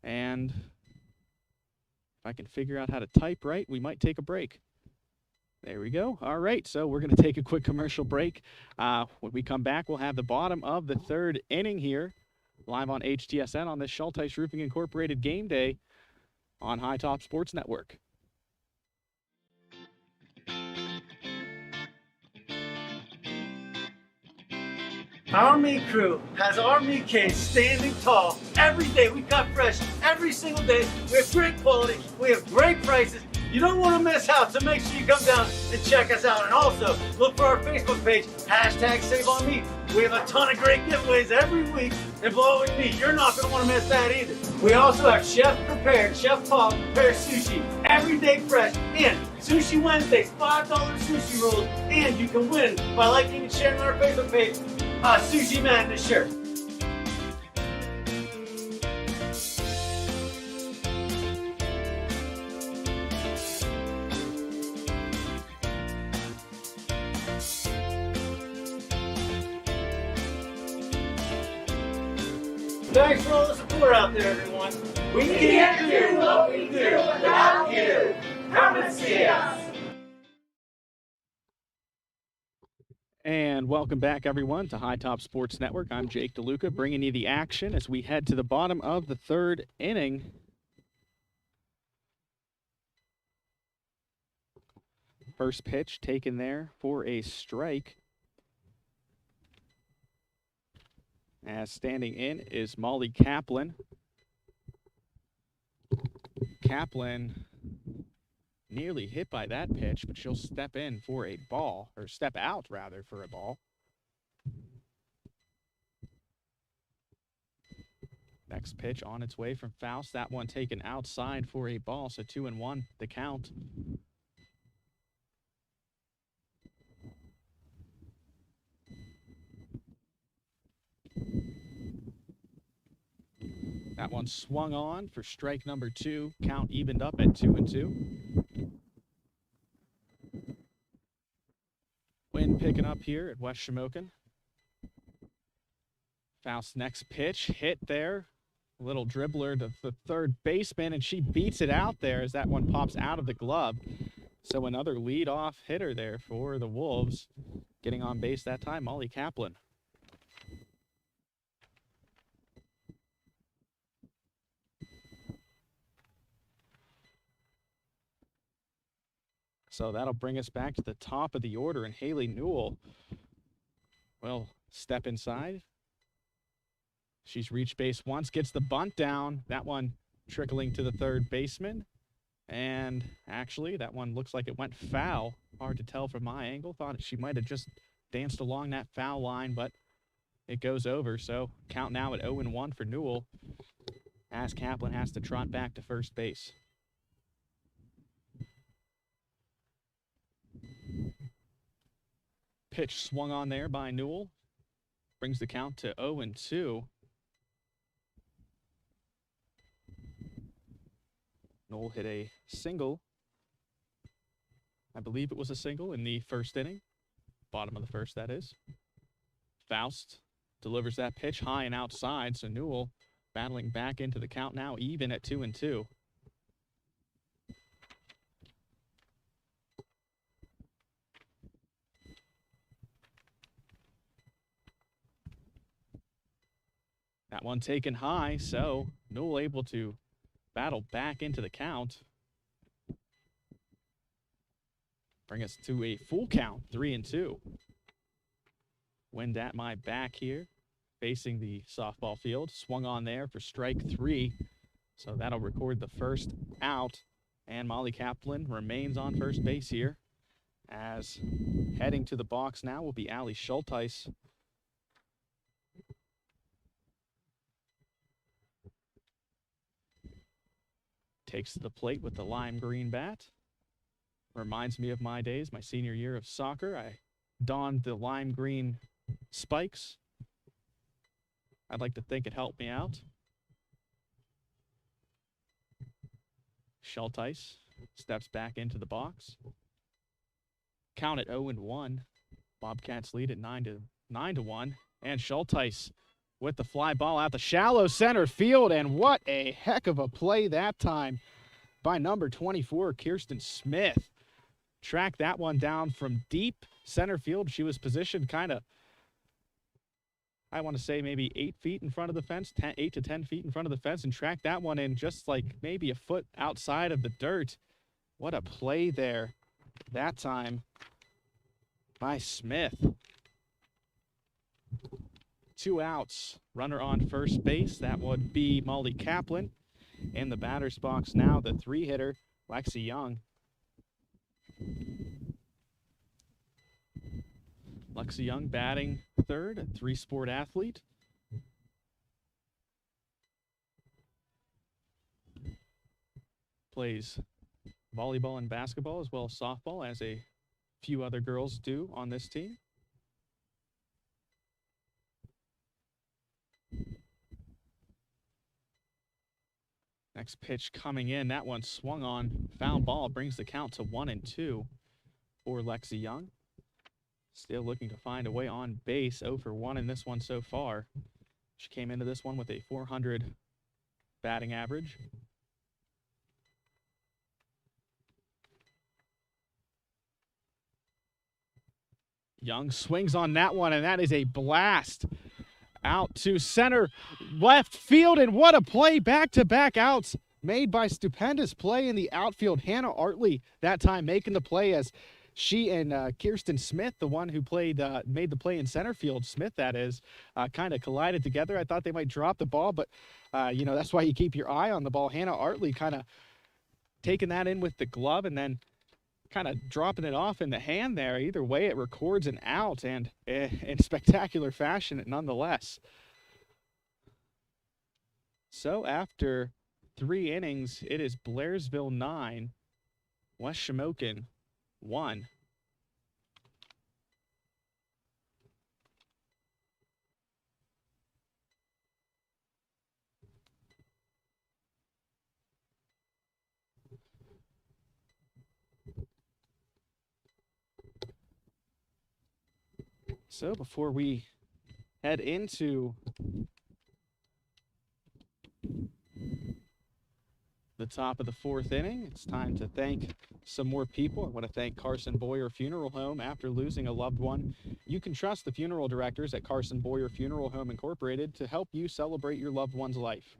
And if I can figure out how to type right, we might take a break. There we go. All right, so we're going to take a quick commercial break. When we come back, we'll have the bottom of the third inning here, live on HTSN on this Schulteis Roofing Incorporated game day on High Top Sports Network. Our meat crew has our meat case standing tall every day. We cut fresh every single day. We have great quality. We have great prices. You don't want to miss out, so make sure you come down and check us out. And also, look for our Facebook page, #SaveOnMeat. We have a ton of great giveaways every week involving meat. You're not going to want to miss that either. We also have Chef Paul prepared sushi, everyday fresh, and Sushi Wednesdays, $5 sushi rolls, and you can win by liking and sharing on our Facebook page, Sushi Madness shirt. Thanks for all the support out there, everyone. We can't do what we do without you. Come and see us. And welcome back, everyone, to High Top Sports Network. I'm Jake DeLuca, bringing you the action as we head to the bottom of the third inning. First pitch taken there for a strike. As standing in is Molly Kaplan. Kaplan nearly hit by that pitch, but she'll step in for a ball, or step out rather for a ball. Next pitch on its way from Faust. That one taken outside for a ball, so 2-1 the count. That one swung on for strike number 2. Count evened up at 2-2. Wind picking up here at West Shamokin. Faust's next pitch hit there. A little dribbler to the third baseman, and she beats it out there as that one pops out of the glove. So another leadoff hitter there for the Wolves. Getting on base that time, Molly Kaplan. So that'll bring us back to the top of the order, and Haley Newell will step inside. She's reached base once, gets the bunt down. That one trickling to the third baseman. And actually, that one looks like it went foul. Hard to tell from my angle. Thought she might have just danced along that foul line, but it goes over. So count now at 0-1 for Newell, as Kaplan has to trot back to first base. Pitch swung on there by Newell. Brings the count to 0-2. Newell hit a single. I believe it was a single in the first inning. Bottom of the first, that is. Faust delivers that pitch high and outside, so Newell battling back into the count now, even at 2-2. That one taken high, so Newell able to battle back into the count. Bring us to a full count, 3-2. Wind at my back here, facing the softball field. Swung on there for strike 3. So that'll record the first out. And Molly Kaplan remains on first base here. As heading to the box now will be Allie Schulteis. Takes to the plate with the lime green bat. Reminds me of my days, my senior year of soccer. I donned the lime green spikes. I'd like to think it helped me out. Schulteis steps back into the box. Count at 0-1. Bobcats lead at 9-1. And Schulteis with the fly ball out the shallow center field, and what a heck of a play that time by number 24, Kirsten Smith. Tracked that one down from deep center field. She was positioned kind of, I want to say maybe 8 feet in front of the fence, 8 to 10 feet in front of the fence, and tracked that one in just like maybe a foot outside of the dirt. What a play there that time by Smith. 2 outs, runner on first base. That would be Molly Kaplan. In the batter's box now, the 3-hitter, Lexi Young. Lexi Young batting third, a three-sport athlete. Plays volleyball and basketball as well as softball, as a few other girls do on this team. Next pitch coming in, that one swung on. Foul ball brings the count to 1-2 for Lexi Young. Still looking to find a way on base, 0 for 1 in this one so far. She came into this one with a .400 batting average. Young swings on that one, and that is a blast out to center left field. And what a play, back-to-back outs made by stupendous play in the outfield. Hannah Artley that time making the play, as she and Kirsten Smith, the one who made the play in center field, Smith that is, kind of collided together. I thought they might drop the ball, but that's why you keep your eye on the ball. Hannah Artley kind of taking that in with the glove and then kind of dropping it off in the hand there. Either way, it records an out, and in spectacular fashion nonetheless. So after 3 innings, it is Blairsville 9, West Shamokin 1. So before we head into the top of the 4th inning, it's time to thank some more people. I want to thank Carson Boyer Funeral Home. After losing a loved one, you can trust the funeral directors at Carson Boyer Funeral Home Incorporated to help you celebrate your loved one's life.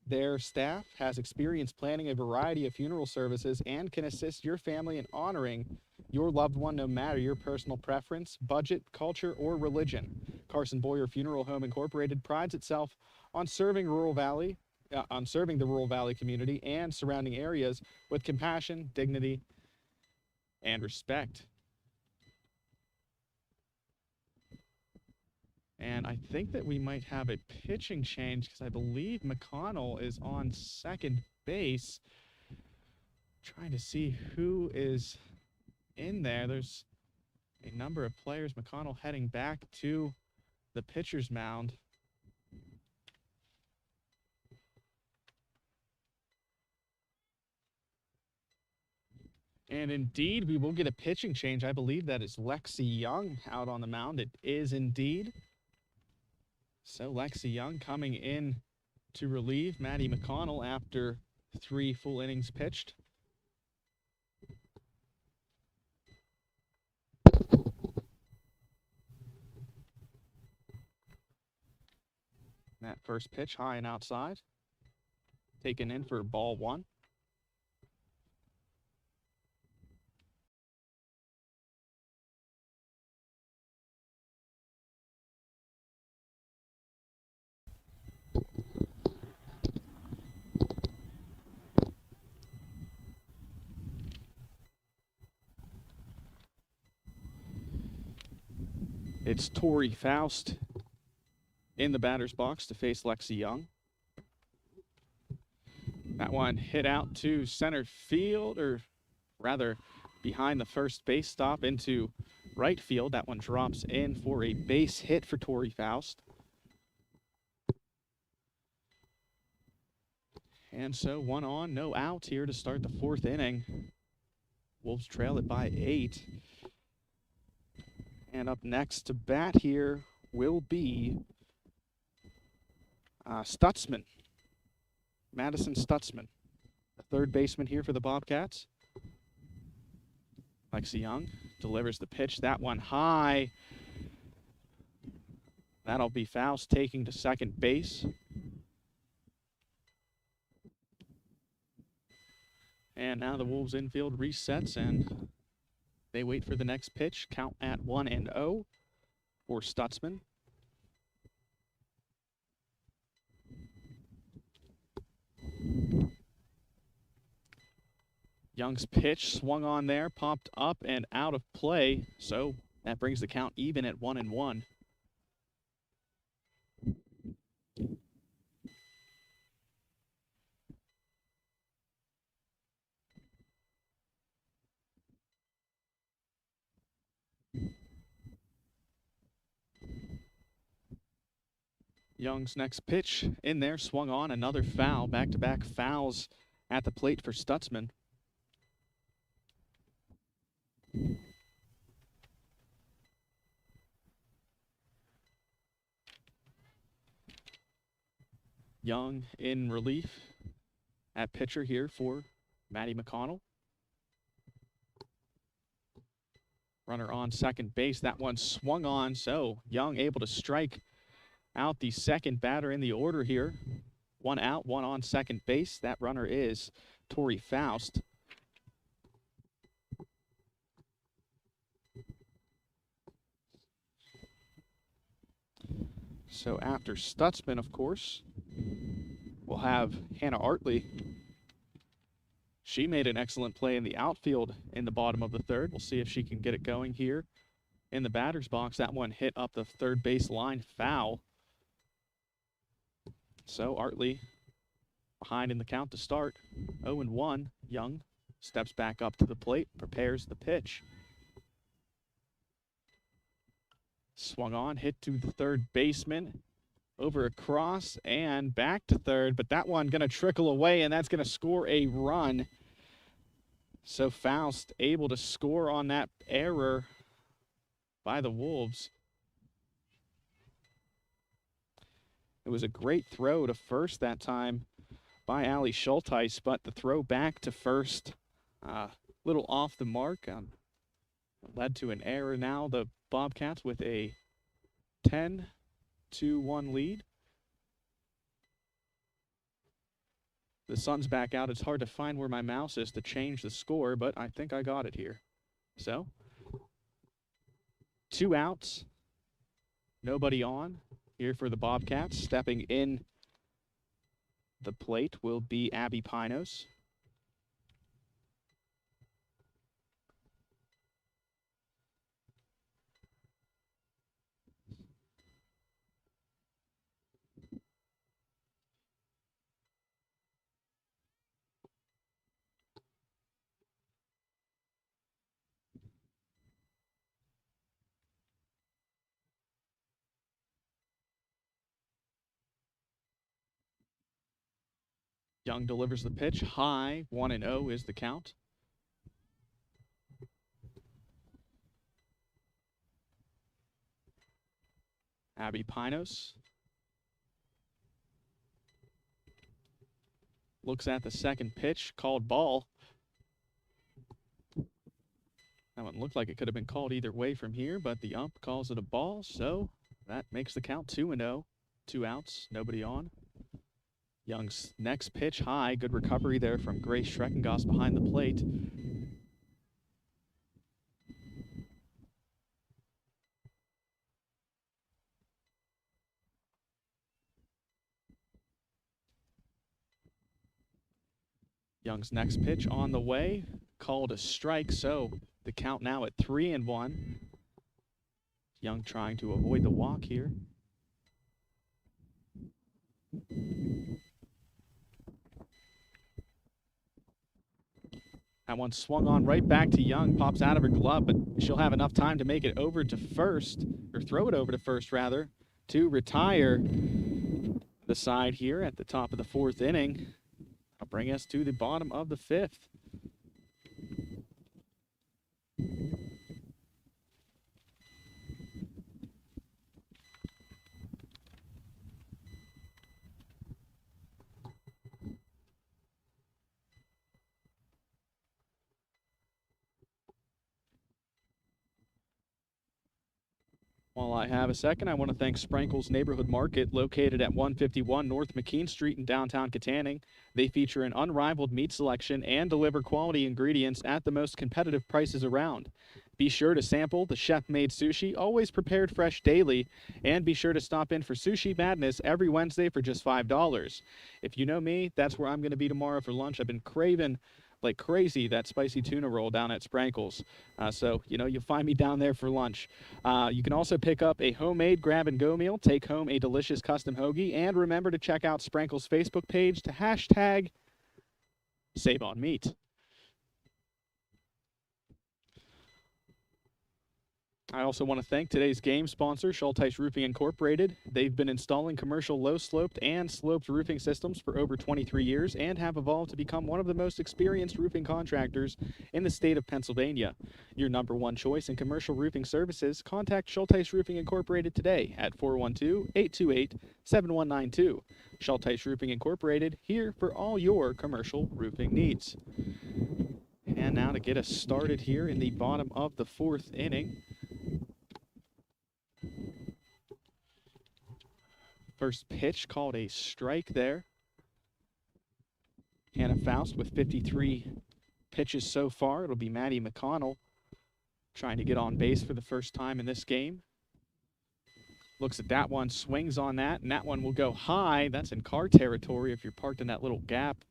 Their staff has experience planning a variety of funeral services and can assist your family in honoring your loved one, no matter your personal preference, budget, culture, or religion. Carson Boyer Funeral Home Incorporated prides itself on serving the Rural Valley community and surrounding areas with compassion, dignity, and respect. And I think that we might have a pitching change, because I believe McConnell is on second base. Trying to see who is in there. There's a number of players. McConnell heading back to the pitcher's mound. And indeed, we will get a pitching change. I believe that is Lexi Young out on the mound. It is indeed. So Lexi Young coming in to relieve Maddie McConnell after 3 full innings pitched. That first pitch high and outside, taken in for ball 1. It's Tori Faust in the batter's box to face Lexi Young. That one hit out to center field, or rather behind the first base stop into right field. That one drops in for a base hit for Tori Faust. And so 1 on, no out here to start the 4th inning. Wolves trail it by 8. And up next to bat here will be Stutzman, Madison Stutzman, the 3rd baseman here for the Bobcats. Lexi Young delivers the pitch. That one high. That'll be Faust taking to second base. And now the Wolves infield resets, and they wait for the next pitch. Count at 1-0 for Stutzman. Young's pitch swung on there, popped up and out of play, so that brings the count even at 1-1. Young's next pitch in there, swung on, another foul, back-to-back fouls at the plate for Stutzman. Young in relief at pitcher here for Maddie McConnell. Runner on second base, that one swung on, so Young able to strike out the second batter in the order here. One out, one on second base. That runner is Tori Faust. So after Stutzman, of course, we'll have Hannah Artley. She made an excellent play in the outfield in the bottom of the third. We'll see if she can get it going here in the batter's box. That one hit up the third base line, foul. So Artley behind in the count to start. 0-1. Young steps back up to the plate, prepares the pitch. Swung on, hit to the third baseman, over across and back to third, but that one gonna trickle away and that's gonna score a run. So Faust able to score on that error by the Wolves. It was a great throw to first that time by Allie Schulteis, but the throw back to first, little off the mark, led to an error. Now the Bobcats with a 10-1 lead. The sun's back out. It's hard to find where my mouse is to change the score, but I think I got it here. So, 2 outs, nobody on here for the Bobcats. Stepping in the plate will be Abby Pinos. Young delivers the pitch high, 1-0 is the count. Abby Pinos looks at the second pitch, called ball. That one looked like it could have been called either way from here, but the ump calls it a ball, so that makes the count 2-0. 2 outs, nobody on. Young's next pitch high, good recovery there from Grace Schreckengoss behind the plate. Young's next pitch on the way, called a strike, so the count now at 3-1. Young trying to avoid the walk here. That one swung on right back to Young, pops out of her glove, but she'll have enough time to make it over to first, or throw it over to first rather, to retire the side here at the top of the 4th inning. That'll bring us to the bottom of the 5th. While I have a second, I want to thank Sprankle's Neighborhood Market, located at 151 North McKean Street in downtown Catering. They feature an unrivaled meat selection and deliver quality ingredients at the most competitive prices around. Be sure to sample the chef-made sushi, always prepared fresh daily, and be sure to stop in for Sushi Madness every Wednesday for just $5. If you know me, that's where I'm going to be tomorrow for lunch. I've been craving like crazy, that spicy tuna roll down at Sprankles. So, you know, you'll find me down there for lunch. You can also pick up a homemade grab-and-go meal, take home a delicious custom hoagie, and remember to check out Sprankles' Facebook page to hashtag Save on Meat. I also want to thank today's game sponsor, Schulteis Roofing Incorporated. They've been installing commercial low-sloped and sloped roofing systems for over 23 years and have evolved to become one of the most experienced roofing contractors in the state of Pennsylvania. Your number one choice in commercial roofing services, contact Schulteis Roofing Incorporated today at 412-828-7192. Schulteis Roofing Incorporated, here for all your commercial roofing needs. And now to get us started here in the bottom of the fourth inning. First pitch called a strike there. Hannah Faust with 53 pitches so far. It'll be Maddie McConnell trying to get on base for the first time in this game. Looks at that one, swings on that, and that one will go high. That's in car territory if you're parked in that little gap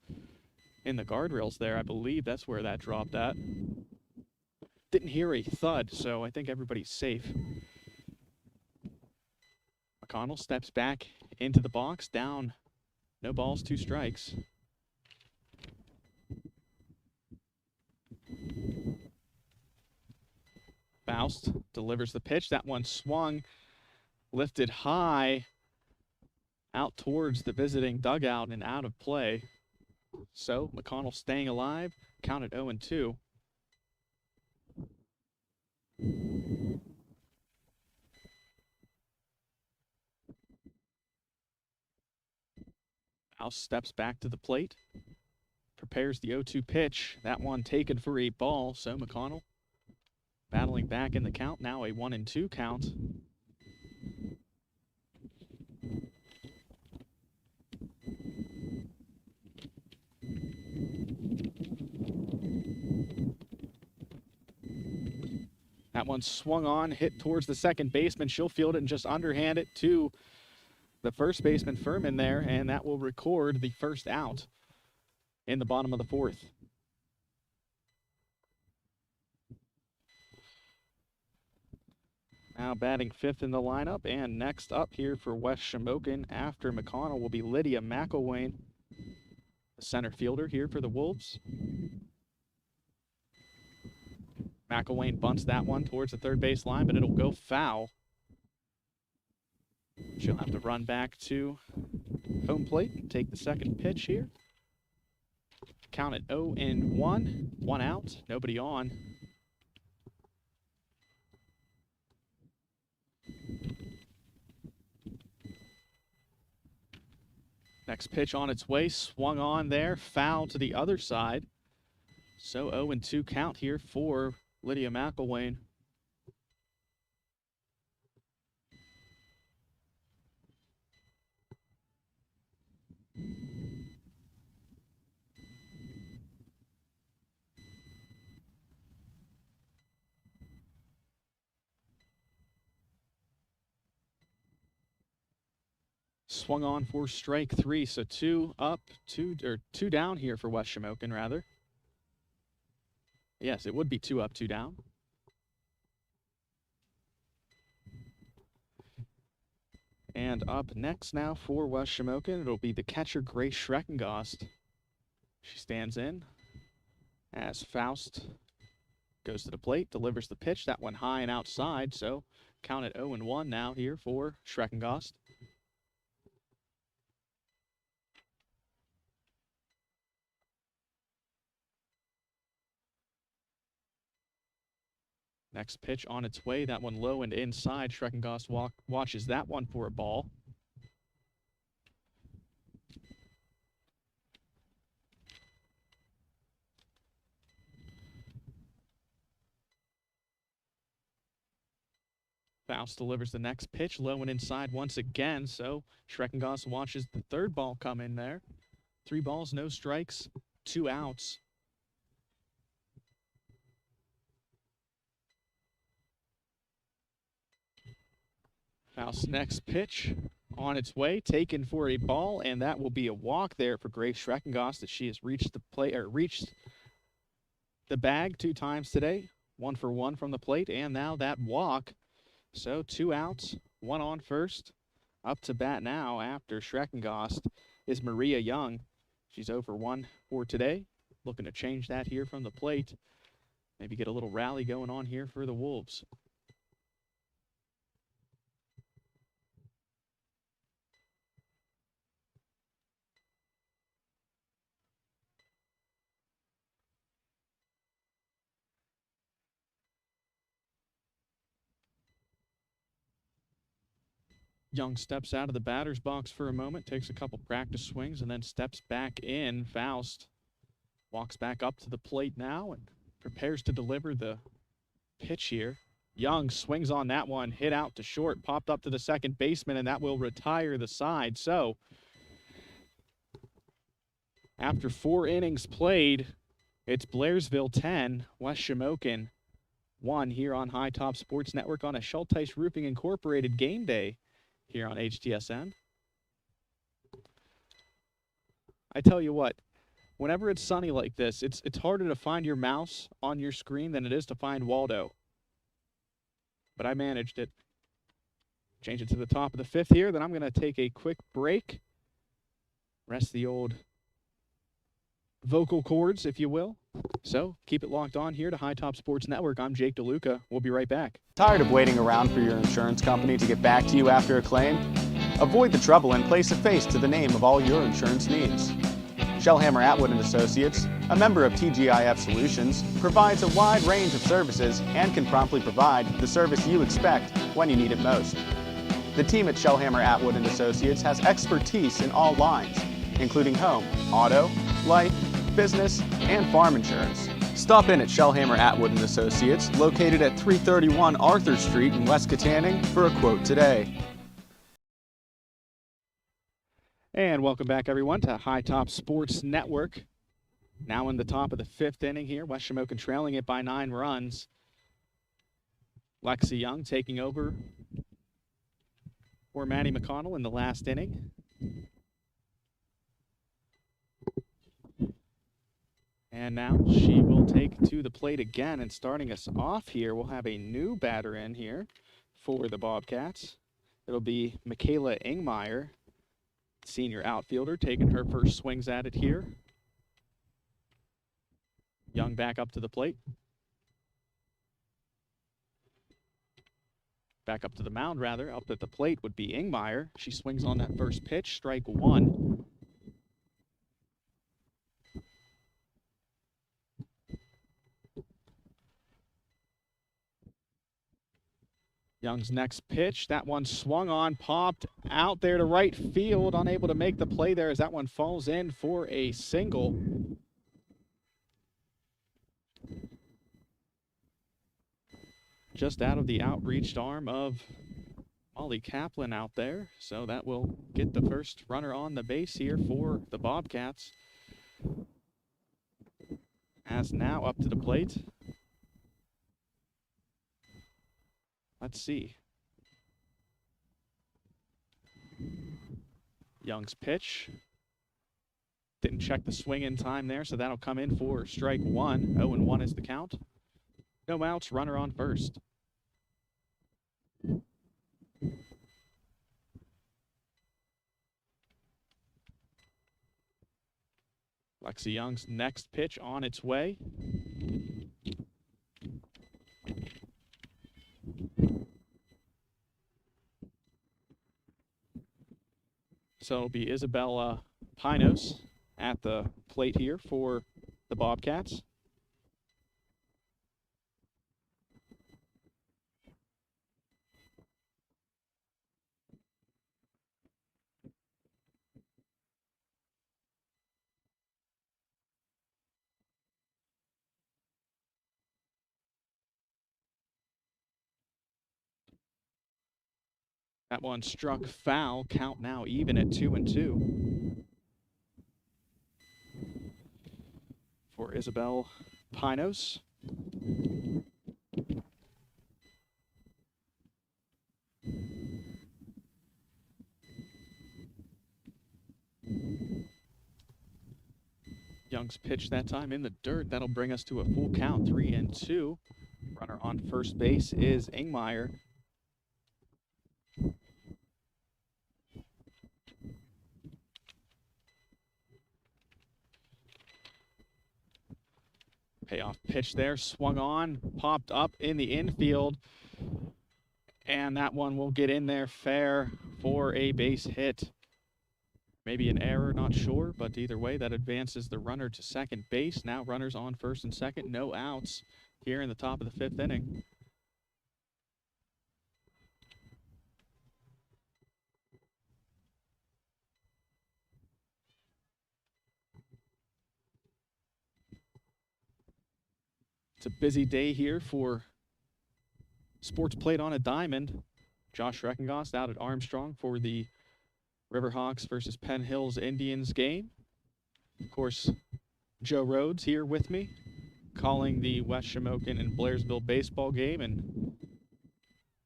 in the guardrails there. I believe that's where that dropped at. Didn't hear a thud, so I think everybody's safe. McConnell steps back into the box, down, no balls, 2 strikes. Faust delivers the pitch. That one swung, lifted high, out towards the visiting dugout and out of play. So McConnell staying alive, count at 0-2. Faust steps back to the plate, prepares the 0-2 pitch. That one taken for a ball, so McConnell battling back in the count, now a 1-2 count. That one swung on, hit towards the second baseman. She'll field it and just underhand it to the first baseman Furman there, and that will record the first out in the bottom of the fourth. Now batting fifth in the lineup, and next up here for West Shamokin after McConnell will be Lydia Mcelwain, the center fielder here for the Wolves. McElwain bunts that one towards the third base line, but it'll go foul. She'll have to run back to home plate and take the second pitch here. Count at 0-1, 1 out, nobody on. Next pitch on its way, swung on there, foul to the other side. So 0-2 count here for Lydia McElwain. Swung on for strike 3, so 2 up, 2 down here for West Shamokin, rather. Yes, it would be 2 up, 2 down. And up next now for West Shamokin, it'll be the catcher, Grace Schreckengost. She stands in as Faust goes to the plate, delivers the pitch. That one high and outside, so count at 0-1 now here for Schreckengost. Next pitch on its way, that one low and inside. Schreckengost watches that one for a ball. Faust delivers the next pitch, low and inside once again, so Schreckengost watches the third ball come in there. 3 balls, no strikes, 2 outs. Faust's next pitch on its way, taken for a ball, and that will be a walk there for Grace Schreckengost as she has reached the play, or reached the bag 2 times today, 1 for 1 from the plate, and now that walk. So 2 outs, 1 on first. Up to bat now after Schreckengost is Maria Young. She's 0 for 1 for today. Looking to change that here from the plate. Maybe get a little rally going on here for the Wolves. Young steps out of the batter's box for a moment, takes a couple practice swings, and then steps back in. Faust walks back up to the plate now and prepares to deliver the pitch here. Young swings on that one, hit out to short, popped up to the second baseman, and that will retire the side. So, after 4 innings played, it's Blairsville 10, West Shamokin 1 here on High Top Sports Network on a Schulteis Roofing Incorporated game day here on HTSN. I tell you what, whenever it's sunny like this, it's harder to find your mouse on your screen than it is to find Waldo. But I managed it. Change it to the top of the 5th here, then I'm going to take a quick break. Rest the old vocal cords, if you will. So, keep it locked on here to High Top Sports Network. I'm Jake DeLuca. We'll be right back. Tired of waiting around for your insurance company to get back to you after a claim? Avoid the trouble and place a face to the name of all your insurance needs. Shellhammer Atwood & Associates, a member of TGIF Solutions, provides a wide range of services and can promptly provide the service you expect when you need it most. The team at Shellhammer Atwood & Associates has expertise in all lines, including home, auto, life, business, and farm insurance. Stop in at Shellhammer Atwood & Associates, located at 331 Arthur Street in West Catering, for a quote today. And welcome back, everyone, to High Top Sports Network. Now in the top of the 5th inning here, West Shamokin trailing it by 9 runs. Lexi Young taking over for Maddie McConnell in the last inning. And now she will take to the plate again, and starting us off here, we'll have a new batter in here for the Bobcats. It'll be Michaela Ingmeyer, senior outfielder, taking her first swings at it here. Young back up to the plate. Back up to the mound, rather. Up at the plate would be Ingmeyer. She swings on that first pitch, strike 1. Young's next pitch, that one swung on, popped out there to right field, unable to make the play there as that one falls in for a single. Just out of the outreached arm of Molly Kaplan out there, so that will get the first runner on the base here for the Bobcats. As now up to the plate. Let's see. Young's pitch. Didn't check the swing in time there, so that'll come in for strike 1. 0-1 is the count. No outs, runner on first. Lexi Young's next pitch on its way. So it'll be Isabella Pinos at the plate here for the Bobcats. That one struck foul. Count now even at 2-2 for Isabel Pinos. Young's pitch that time in the dirt. That'll bring us to a full count, 3-2. Runner on first base is Ingmeyer. Payoff pitch there, swung on, popped up in the infield, and that one will get in there fair for a base hit. Maybe an error, not sure, but either way, that advances the runner to second base. Now runners on first and second, no outs here in the top of the fifth inning. It's a busy day here for Sports Played on a Diamond. Josh Reckengost out at Armstrong for the Riverhawks versus Penn Hills Indians game. Of course, Joe Rhodes here with me, calling the West Shamokin and Blairsville baseball game. And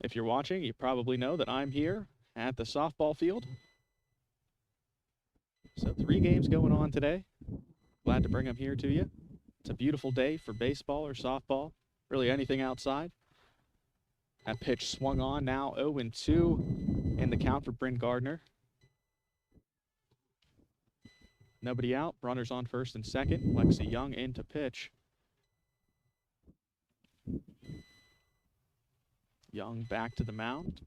if you're watching, you probably know that I'm here at the softball field. So 3 games going on today. Glad to bring them here to you. It's a beautiful day for baseball or softball, really anything outside. That pitch swung on, now 0-2 in the count for Bryn Gardner. Nobody out, runners on first and second. Lexi Young in to pitch. Young back to the mound.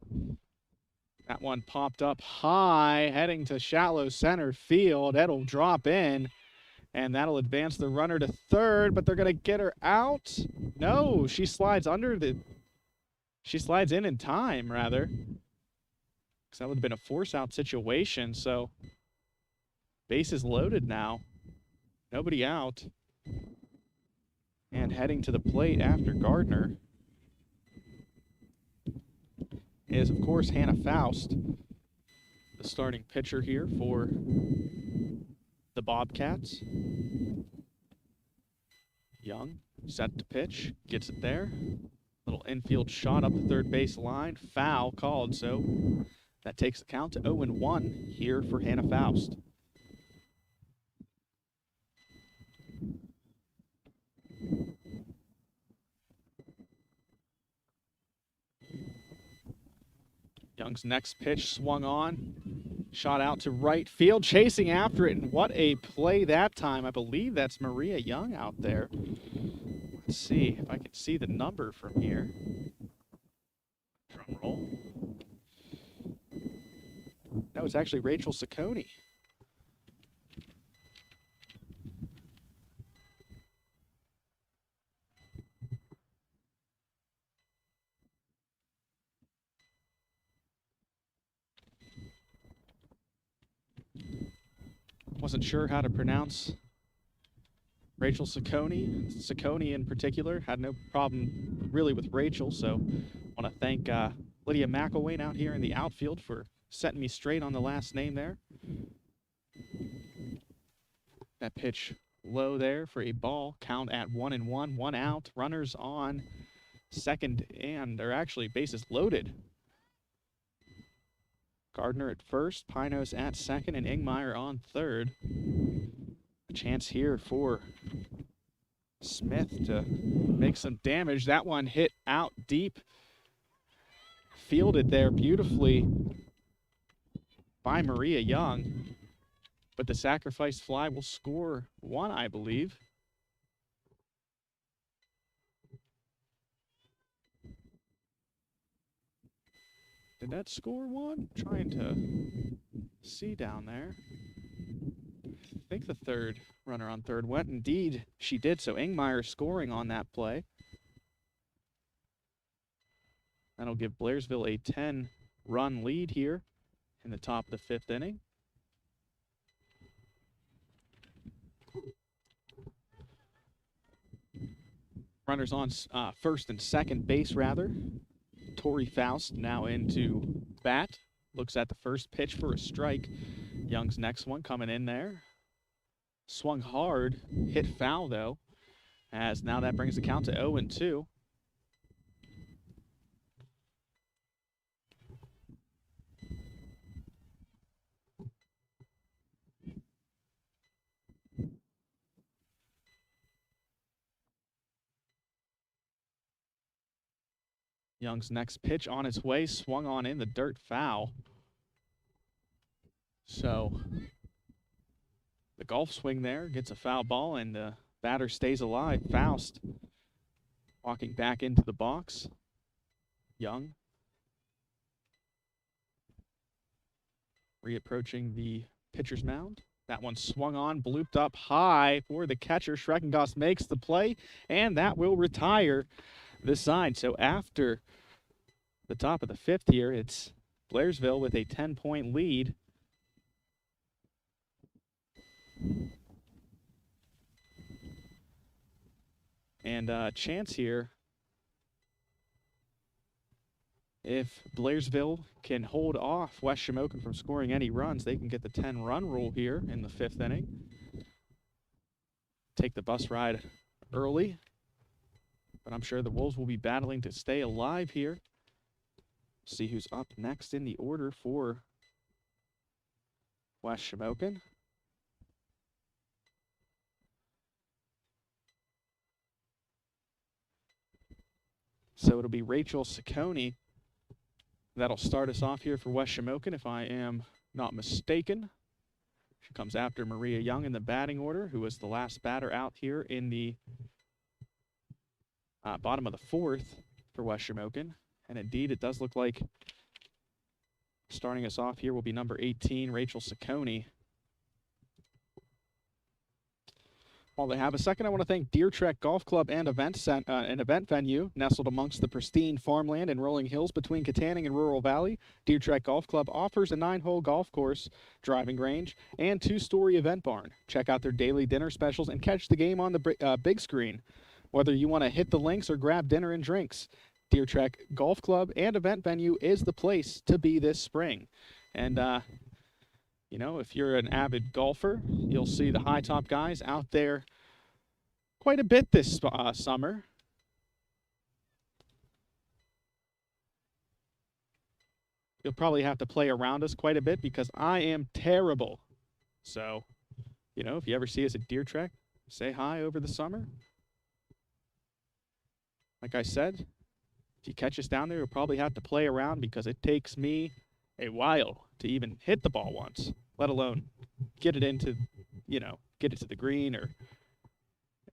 That one popped up high, heading to shallow center field. It'll drop in, and that'll advance the runner to third, but they're going to get her out. No, she slides in time, rather. Because that would have been a force-out situation, so bases loaded now. Nobody out. And heading to the plate after Gardner is, of course, Hannah Faust, the starting pitcher here for the Bobcats. Young, set to pitch, gets it there. Little infield shot up the third base line. Foul called, so that takes the count to 0-1 here for Hannah Faust. Young's next pitch swung on, shot out to right field, chasing after it, and what a play that time. I believe that's Maria Young out there. Let's see if I can see the number from here. Drum roll. No, it's actually Rachel Ciccone. Wasn't sure how to pronounce Rachel Ciccone. Ciccone in particular. Had no problem really with Rachel, so I want to thank Lydia Mcelwain out here in the outfield for setting me straight on the last name there. That pitch low there for a ball. Count at 1-1, 1 out. Runners on second and, or actually bases loaded. Gardner at first, Pinos at second, and Ingmeyer on third. A chance here for Smith to make some damage. That one hit out deep. Fielded there beautifully by Maria Young. But the sacrifice fly will score 1, I believe. Did that score 1? Trying to see down there. I think the third runner on third went. Indeed, she did. So Ingmeyer scoring on that play. That'll give Blairsville a 10-run lead here in the top of the fifth inning. Runners on first and second base, rather. Tori Faust now into bat. Looks at the first pitch for a strike. Young's next one coming in there. Swung hard, hit foul though, as now that brings the count to 0-2. Young's next pitch on its way, swung on in the dirt, foul. So the golf swing there gets a foul ball, and the batter stays alive. Faust walking back into the box. Young reapproaching the pitcher's mound. That one swung on, blooped up high for the catcher. Schreckengoss makes the play, and that will retire the side. So after the top of the fifth here, it's Blairsville with a 10-point lead. And a chance here, if Blairsville can hold off West Shamokin from scoring any runs, they can get the 10-run rule here in the fifth inning. Take the bus ride early, but I'm sure the Wolves will be battling to stay alive here. See who's up next in the order for West Shamokin. So it'll be Rachel Ciccone that'll start us off here for West Shamokin, if I am not mistaken. She comes after Maria Young in the batting order, who was the last batter out here in the bottom of the fourth for West Shamokin. And indeed, it does look like starting us off here will be number 18, Rachel Ciccone. While they have a second, I want to thank Deer Trek Golf Club and an event venue nestled amongst the pristine farmland and rolling hills between Catering and Rural Valley. Deer Trek Golf Club offers a 9-hole golf course, driving range, and 2-story event barn. Check out their daily dinner specials and catch the game on the big screen. Whether you want to hit the links or grab dinner and drinks, Deer Trek Golf Club and event venue is the place to be this spring. And you know, if you're an avid golfer, you'll see the high top guys out there quite a bit this summer. You'll probably have to play around us quite a bit because I am terrible. So, you know, if you ever see us at Deer Trek, say hi over the summer. Like I said, if you catch us down there, you'll probably have to play around because it takes me a while to even hit the ball once, let alone get it into, you know, get it to the green or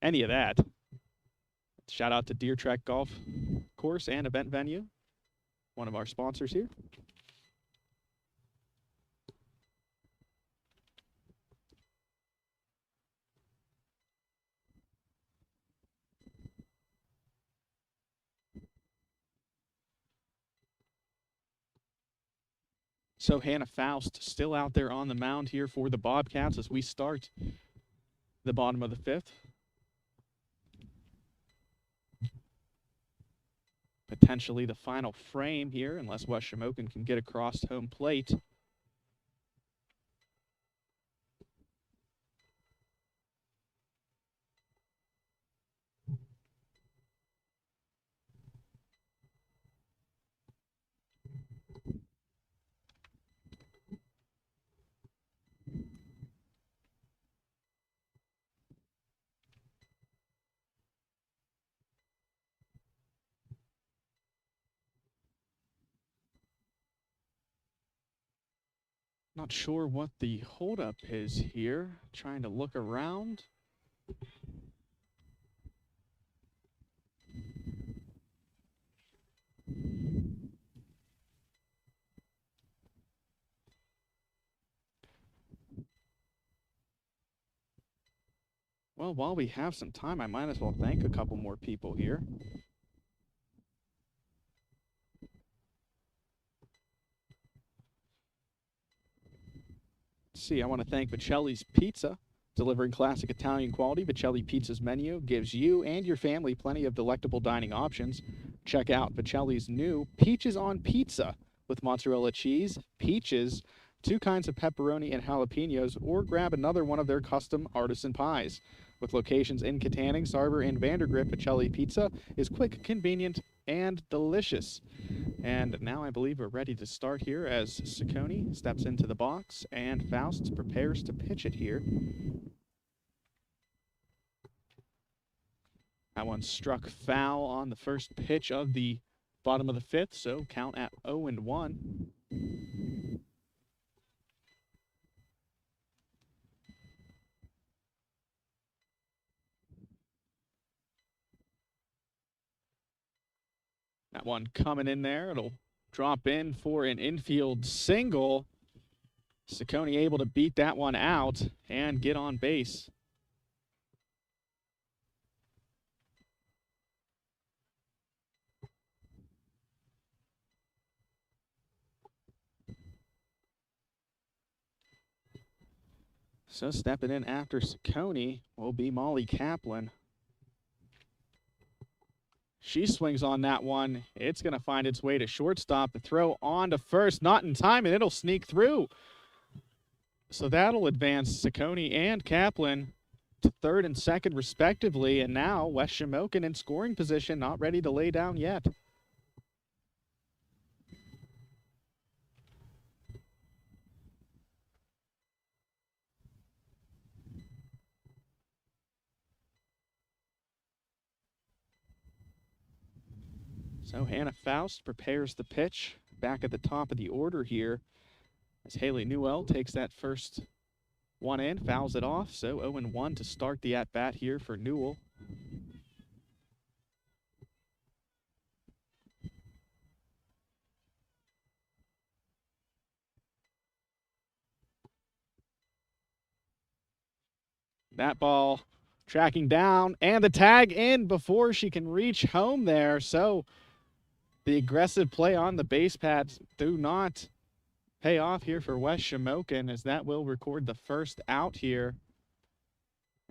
any of that. Shout out to Deer Trek Golf Course and Event Venue, one of our sponsors here. So Hannah Faust still out there on the mound here for the Bobcats as we start the bottom of the fifth. Potentially the final frame here, unless West Shamokin can get across home plate. Not sure what the holdup is here. Trying to look around. Well, while we have some time, I might as well thank a couple more people here. See, I want to thank Vicelli's Pizza, delivering classic Italian quality. Vicelli Pizza's menu gives you and your family plenty of delectable dining options. Check out Vicelli's new Peaches on Pizza with mozzarella cheese, peaches, 2 kinds of pepperoni and jalapenos, or grab another one of their custom artisan pies. With locations in Catering, Sarber, and Vandergrift, Vicelli Pizza is quick, convenient, and delicious. And now I believe we're ready to start here as Ciccone steps into the box and Faust prepares to pitch it here. That one struck foul on the first pitch of the Bottom of the fifth, so count at 0-1. That one coming in there. It'll drop in for an infield single. Ciccone able to beat that one out and get on base. So stepping in after Ciccone will be Molly Kaplan. She swings on that one. It's going to find its way to shortstop. The throw on to first, not in time, and it'll sneak through. So that'll advance Ciccone and Kaplan to third and second respectively. And now West Shamokin in scoring position, not ready to lay down yet. So Hannah Faust prepares the pitch back at the top of the order here as Haley Newell takes that first one in, fouls it off. So 0-1 to start the at-bat here for Newell. That ball tracking down and the tag in before she can reach home there. So the aggressive play on the base pads do not pay off here for West Shamokin, as that will record the first out here.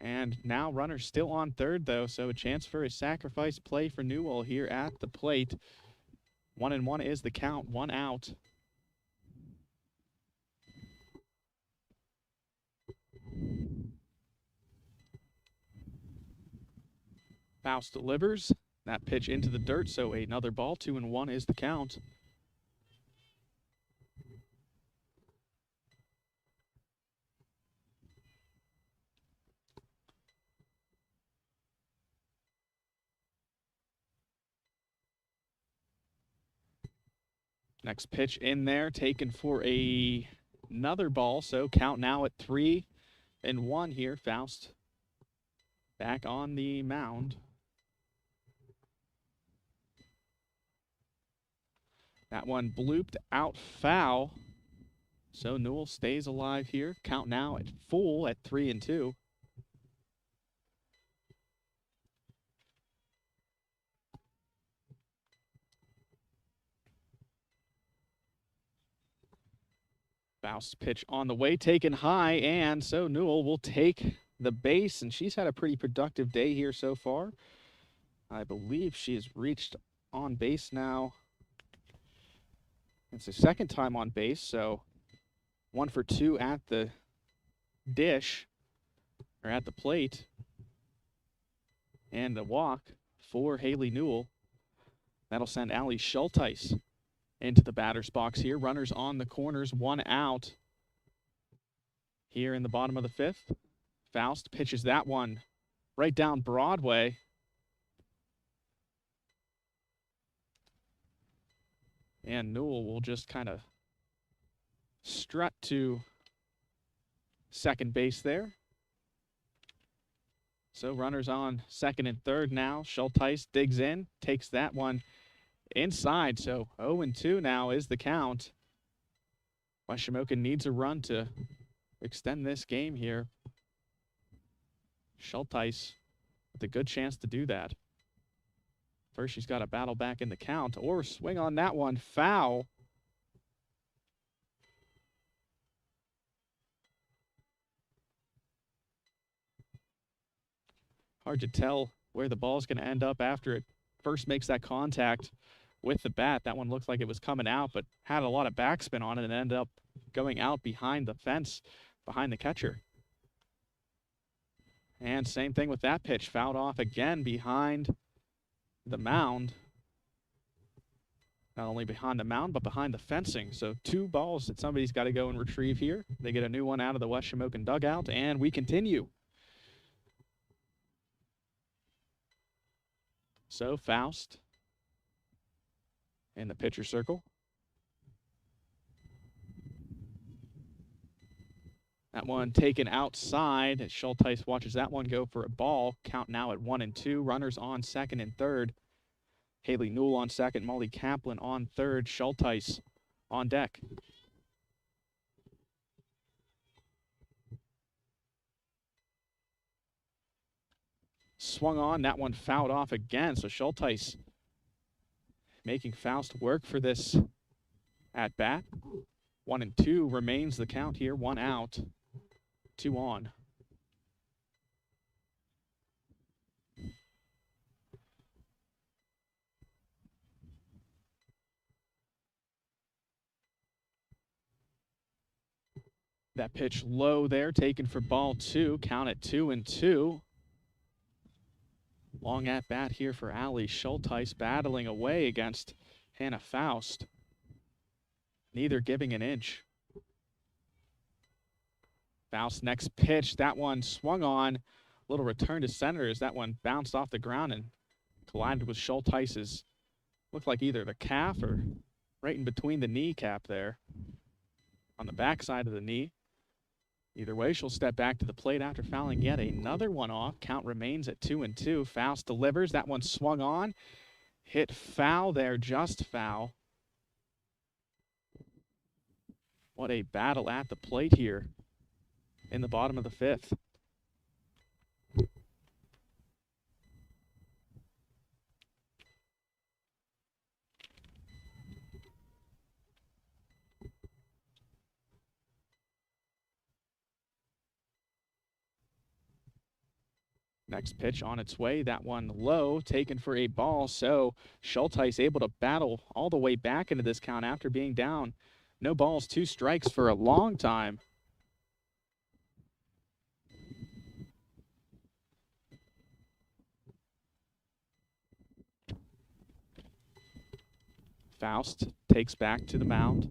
And now runners still on third, though, so a chance for a sacrifice play for Newell here at the plate. 1-1 is the count, one out. Faust delivers. That pitch into the dirt, so another ball. 2-1 is the count. Next pitch in there, taken for another ball, so count now at 3-1 here. Faust back on the mound. That one blooped out foul. So Newell stays alive here. Count now at full at 3-2. Faust's pitch on the way, taken high, and so Newell will take the base, and she's had a pretty productive day here so far. I believe she has reached on base now. It's the second time on base, so 1 for 2 at the dish, or at the plate. And a walk for Haley Newell. That'll send Allie Schulteis into the batter's box here. Runners on the corners, one out. Here in the bottom of the fifth, Faust pitches that one right down Broadway. And Newell will just kind of strut to second base there. So runners on second and third now. Schulteis digs in, takes that one inside. So 0-2 now is the count. West Shamokin needs a run to extend this game here. Schulteis with a good chance to do that. First, she's got to battle back in the count or swing on that one. Foul. Hard to tell where the ball's going to end up after it first makes that contact with the bat. That one looked like it was coming out, but had a lot of backspin on it and ended up going out behind the fence, behind the catcher. And same thing with that pitch. Fouled off again behind the mound. Not only behind the mound, but behind the fencing. So 2 balls that somebody's got to go and retrieve here. They get a new one out of the West Shamokin dugout, and we continue. So Faust in the pitcher circle. That one taken outside as Schulteis watches that one go for a ball. Count now at 1-2. Runners on second and third. Haley Newell on second, Molly Kaplan on third, Schulteis on deck. Swung on, that one fouled off again, so Schulteis making Faust work for this at bat. 1-2 remains the count here, 1 out, 2 on. That pitch low there, taken for ball 2, count at 2-2. Long at bat here for Allie Schulteis, battling away against Hannah Faust. Neither giving an inch. Faust next pitch, that one swung on. Little return to center as that one bounced off the ground and collided with Schulteis's, looked like either the calf or right in between the kneecap there. On the backside of the knee. Either way, she'll step back to the plate after fouling yet another one off. Count remains at 2-2. Faust delivers. That one swung on. Hit foul there, just foul. What a battle at the plate here in the bottom of the 5th. Next pitch on its way, that one low, taken for a ball, so Schulteis able to battle all the way back into this count after being down. No balls, 2 strikes for a long time. Faust takes back to the mound.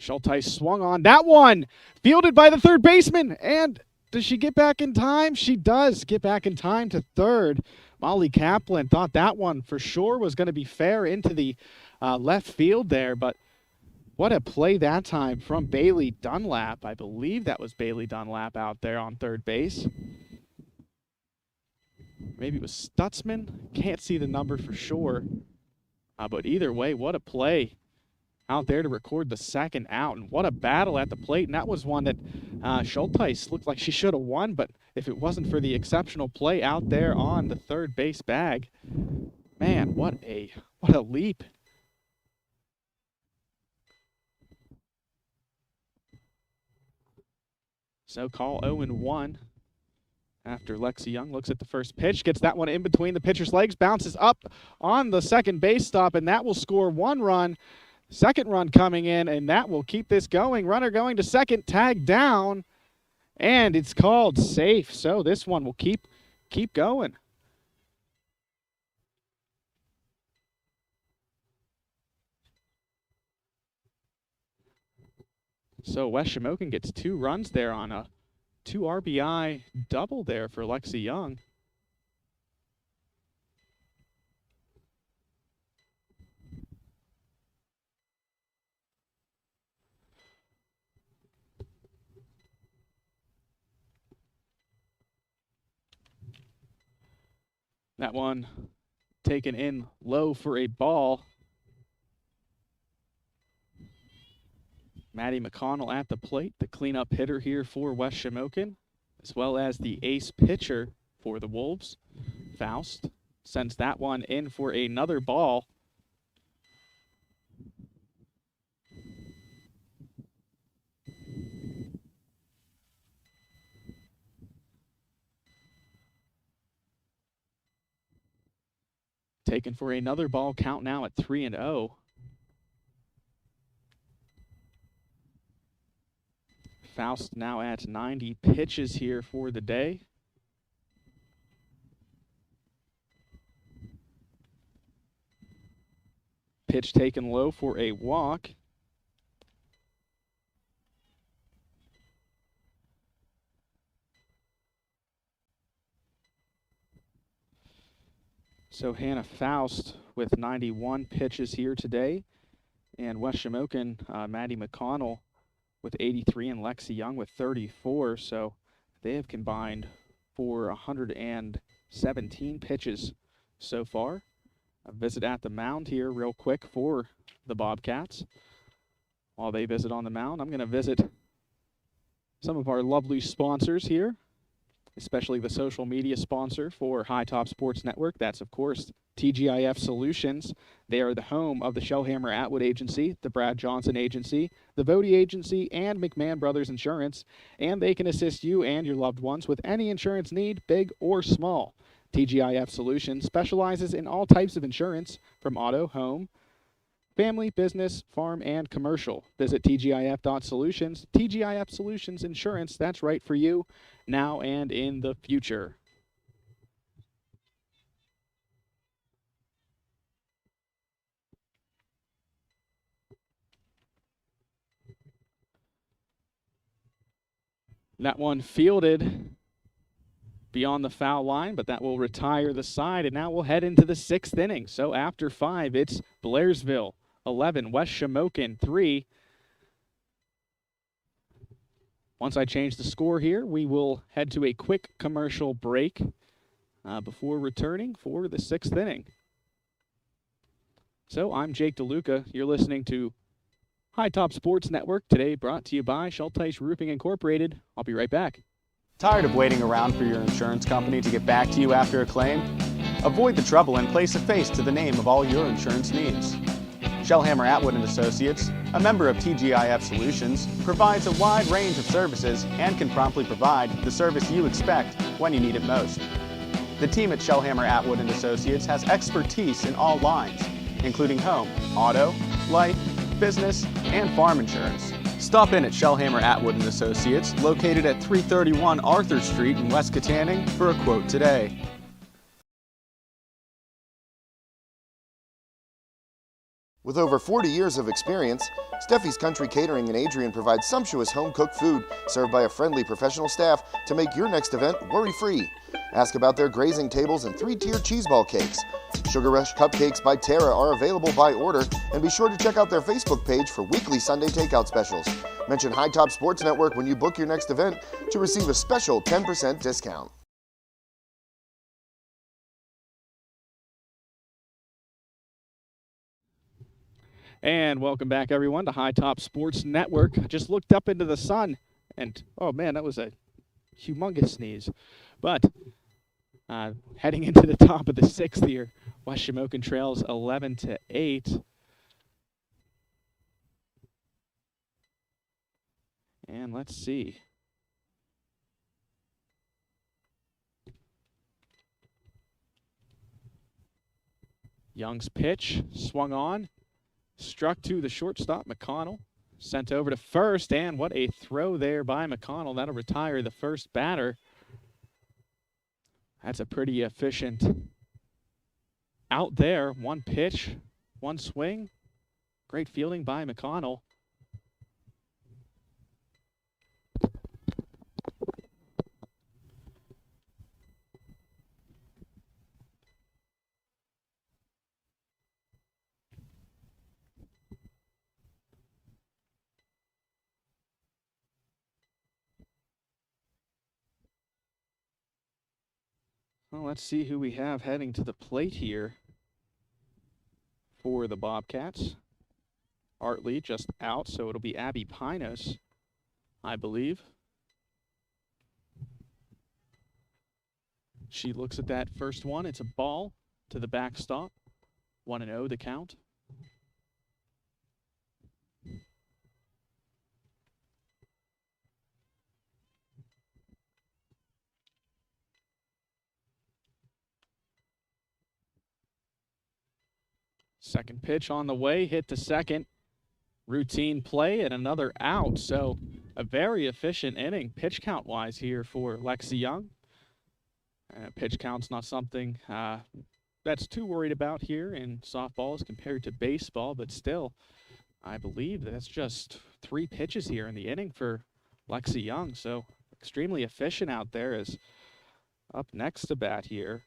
Schulteis swung on. That one fielded by the third baseman. And does she get back in time? She does get back in time to third. Molly Kaplan thought that one for sure was going to be fair into the left field there. But what a play that time from Bailey Dunlap. I believe that was Bailey Dunlap out there on third base. Maybe it was Stutzman. Can't see the number for sure. But either way, what a play out there to record the second out, and what a battle at the plate. And that was one that Schulteis looked like she should have won, but if it wasn't for the exceptional play out there on the third base bag, man, what a leap. So call 0-1 after Lexi Young looks at the first pitch, gets that one in between the pitcher's legs, bounces up on the second base stop, and that will score 1 run. Second run coming in, and that will keep this going. Runner going to second, tag down, and it's called safe. So this one will keep going. So West Shamokin gets 2 runs there on a 2 RBI double there for Lexi Young. That one taken in low for a ball. Maddie McConnell at the plate, the cleanup hitter here for West Shamokin, as well as the ace pitcher for the Wolves. Faust sends that one in for another ball. Taken for another ball, count now at 3-0. Faust now at 90 pitches here for the day. Pitch taken low for a walk. So Hannah Faust with 91 pitches here today. And West Shamokin, Maddie McConnell with 83 and Lexi Young with 34. So they have combined for 117 pitches so far. A visit at the mound here real quick for the Bobcats. While they visit on the mound, I'm going to visit some of our lovely sponsors here, especially the social media sponsor for High Top Sports Network. That's, of course, TGIF Solutions. They are the home of the Shellhammer Atwood Agency, the Brad Johnson Agency, the Vody Agency, and McMahon Brothers Insurance, and they can assist you and your loved ones with any insurance need, big or small. TGIF Solutions specializes in all types of insurance, from auto, home, family, business, farm, and commercial. Visit tgif.solutions. TGIF Solutions Insurance, that's right for you now and in the future. That one fielded beyond the foul line, but that will retire the side, and now we'll head into the 6th inning. So after 5, it's Blairsville 11, West Shamokin 3. Once I change the score here, we will head to a quick commercial break before returning for the 6th inning. So I'm Jake DeLuca. You're listening to High Top Sports Network, today brought to you by Schulteis Roofing Incorporated. I'll be right back. Tired of waiting around for your insurance company to get back to you after a claim? Avoid the trouble and place a face to the name of all your insurance needs. Shellhammer Atwood & Associates, a member of TGIF Solutions, provides a wide range of services and can promptly provide the service you expect when you need it most. The team at Shellhammer Atwood & Associates has expertise in all lines, including home, auto, life, business, and farm insurance. Stop in at Shellhammer Atwood & Associates, located at 331 Arthur Street in West Catering, for a quote today. With over 40 years of experience, Steffi's Country Catering in Adrian provides sumptuous home-cooked food served by a friendly professional staff to make your next event worry-free. Ask about their grazing tables and 3-tier cheeseball cakes. Sugar Rush Cupcakes by Tara are available by order, and be sure to check out their Facebook page for weekly Sunday takeout specials. Mention High Top Sports Network when you book your next event to receive a special 10% discount. And welcome back, everyone, to High Top Sports Network. I just looked up into the sun, and, oh, man, that was a humongous sneeze. But heading into the top of the 6th here, West Shamokin trails 11-8. And let's see. Young's pitch swung on. Struck to the shortstop, McConnell. Sent over to first, and what a throw there by McConnell. That'll retire the first batter. That's a pretty efficient out there. One pitch, one swing. Great fielding by McConnell. Well, let's see who we have heading to the plate here for the Bobcats. Artley just out, so it'll be Abby Pinos, I believe. She looks at that first one. It's a ball to the backstop. 1-0 the count. Second pitch on the way, hit to second. Routine play and another out. So a very efficient inning pitch count wise here for Lexi Young. Pitch count's not something that's too worried about here in softball as compared to baseball, but still, I believe that's just 3 pitches here in the inning for Lexi Young. So extremely efficient out there. Is up next to bat here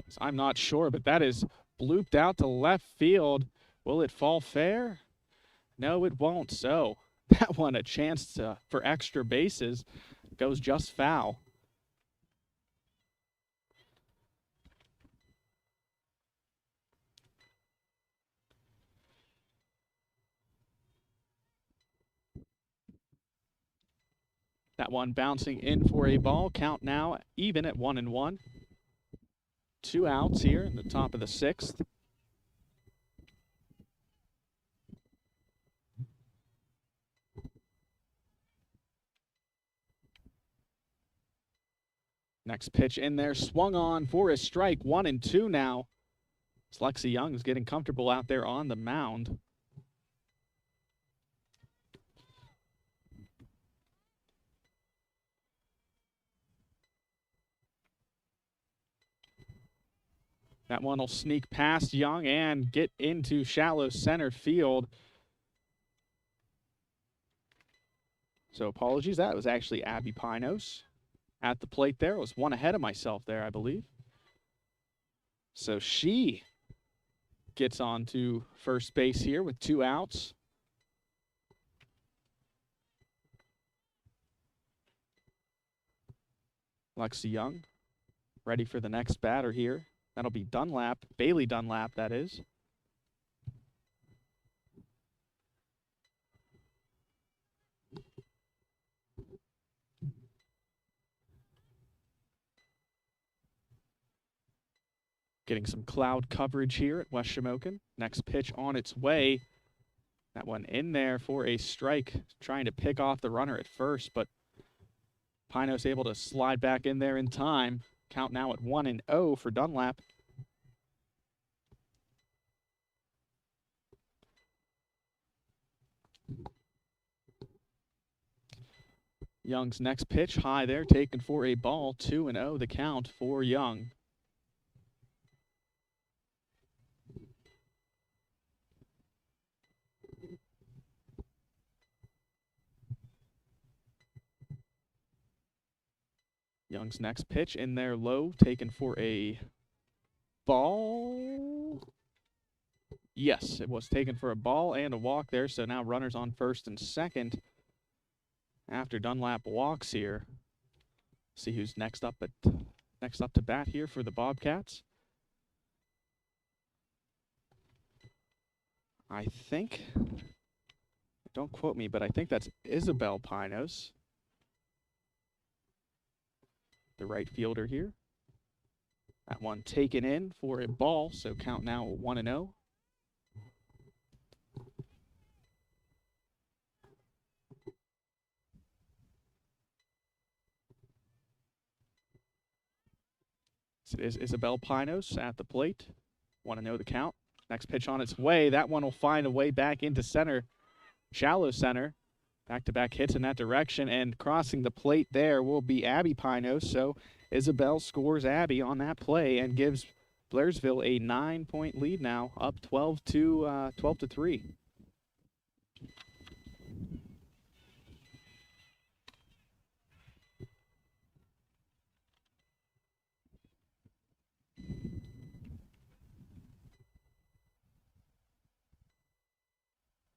So I'm not sure, but that is blooped out to left field. Will it fall fair? No, it won't. So that one, a chance for extra bases, goes just foul. That one bouncing in for a ball. Count now even at 1-1. 2 outs here in the top of the 6th. Next pitch in there, swung on for a strike. 1-2 now. As Lexi Young is getting comfortable out there on the mound. That one will sneak past Young and get into shallow center field. So apologies, that was actually Abby Pinos at the plate there. I was one ahead of myself there, I believe. So she gets on to first base here with 2 outs. Lexi Young ready for the next batter here. That'll be Dunlap, Bailey Dunlap, that is. Getting some cloud coverage here at West Shamokin. Next pitch on its way. That one in there for a strike, trying to pick off the runner at first, but Pinos able to slide back in there in time. Count now at 1-0 for Dunlap. Young's next pitch, high there, taken for a ball. 2-0 the count for Young. Young's next pitch in there low, taken for a ball. Yes, it was taken for a ball and a walk there, so now runners on first and second after Dunlap walks here. See who's next up to bat here for the Bobcats. I think, don't quote me, but I think that's Isabel Pinos, the right fielder here. That one taken in for a ball, so count now 1-0. So it is Isabel Pinos at the plate. 1-0 the count. Next pitch on its way. That one will find a way back into center, shallow center. Back-to-back hits in that direction, and crossing the plate there will be Abby Pinos. So Isabel scores Abby on that play and gives Blairsville a 9-point lead now, up 12-3.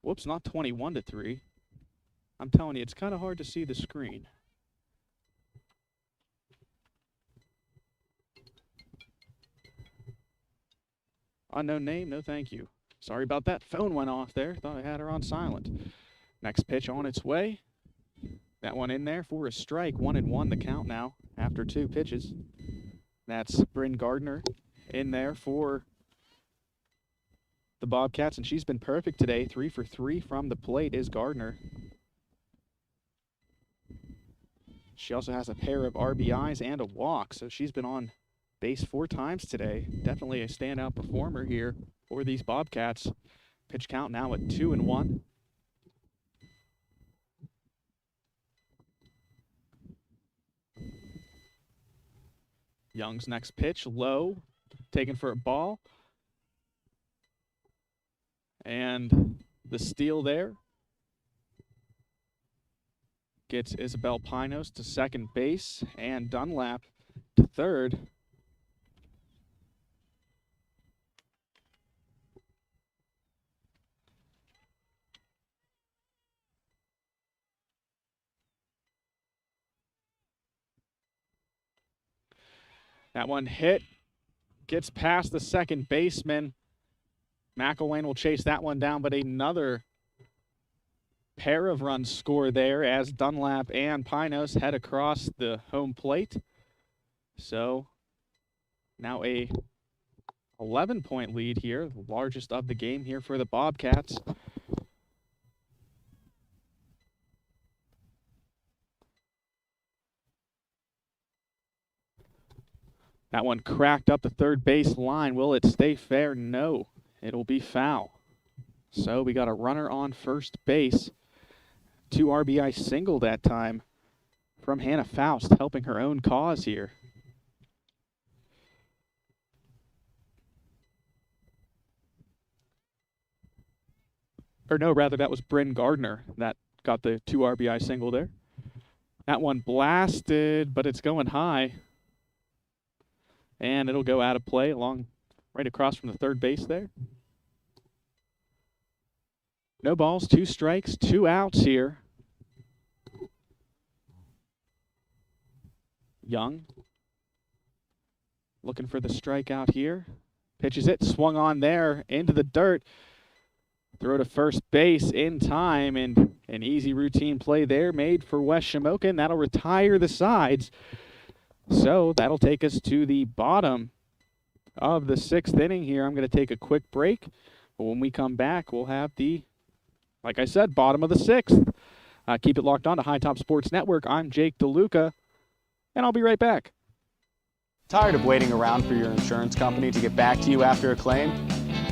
Whoops, not 21-3. I'm telling you, it's kind of hard to see the screen. Unknown name, no thank you. Sorry about that. Phone went off there. Thought I had her on silent. Next pitch on its way. That one in there for a strike. 1-1 the count now after 2 pitches. That's Bryn Gardner in there for the Bobcats, and she's been perfect today. 3 for 3 from the plate is Gardner. She also has a pair of RBIs and a walk, so she's been on base 4 times today. Definitely a standout performer here for these Bobcats. Pitch count now at 2-1. Young's next pitch, low, taken for a ball. And the steal there gets Isabel Pinos to second base and Dunlap to third. That one hit, gets past the second baseman. McElwain will chase that one down, but another pair of runs score there as Dunlap and Pinos head across the home plate. So now a 11-point lead here, the largest of the game here for the Bobcats. That one cracked up the third base line. Will it stay fair? No, it'll be foul. So we got a runner on first base. 2 RBI single that time from Hannah Faust, helping her own cause here. Or no, rather that was Bryn Gardner that got the 2 RBI single there. That one blasted, but it's going high. And it'll go out of play right across from the third base there. No balls, 2 strikes, 2 outs here. Young looking for the strikeout here. Pitches it, swung on there into the dirt. Throw to first base in time, and an easy routine play there made for West Shamokin. That'll retire the sides. So that'll take us to the bottom of the 6th inning here. I'm going to take a quick break. But when we come back, we'll have the, like I said, bottom of the 6th. Keep it locked on to High Top Sports Network. I'm Jake DeLuca, and I'll be right back. Tired of waiting around for your insurance company to get back to you after a claim?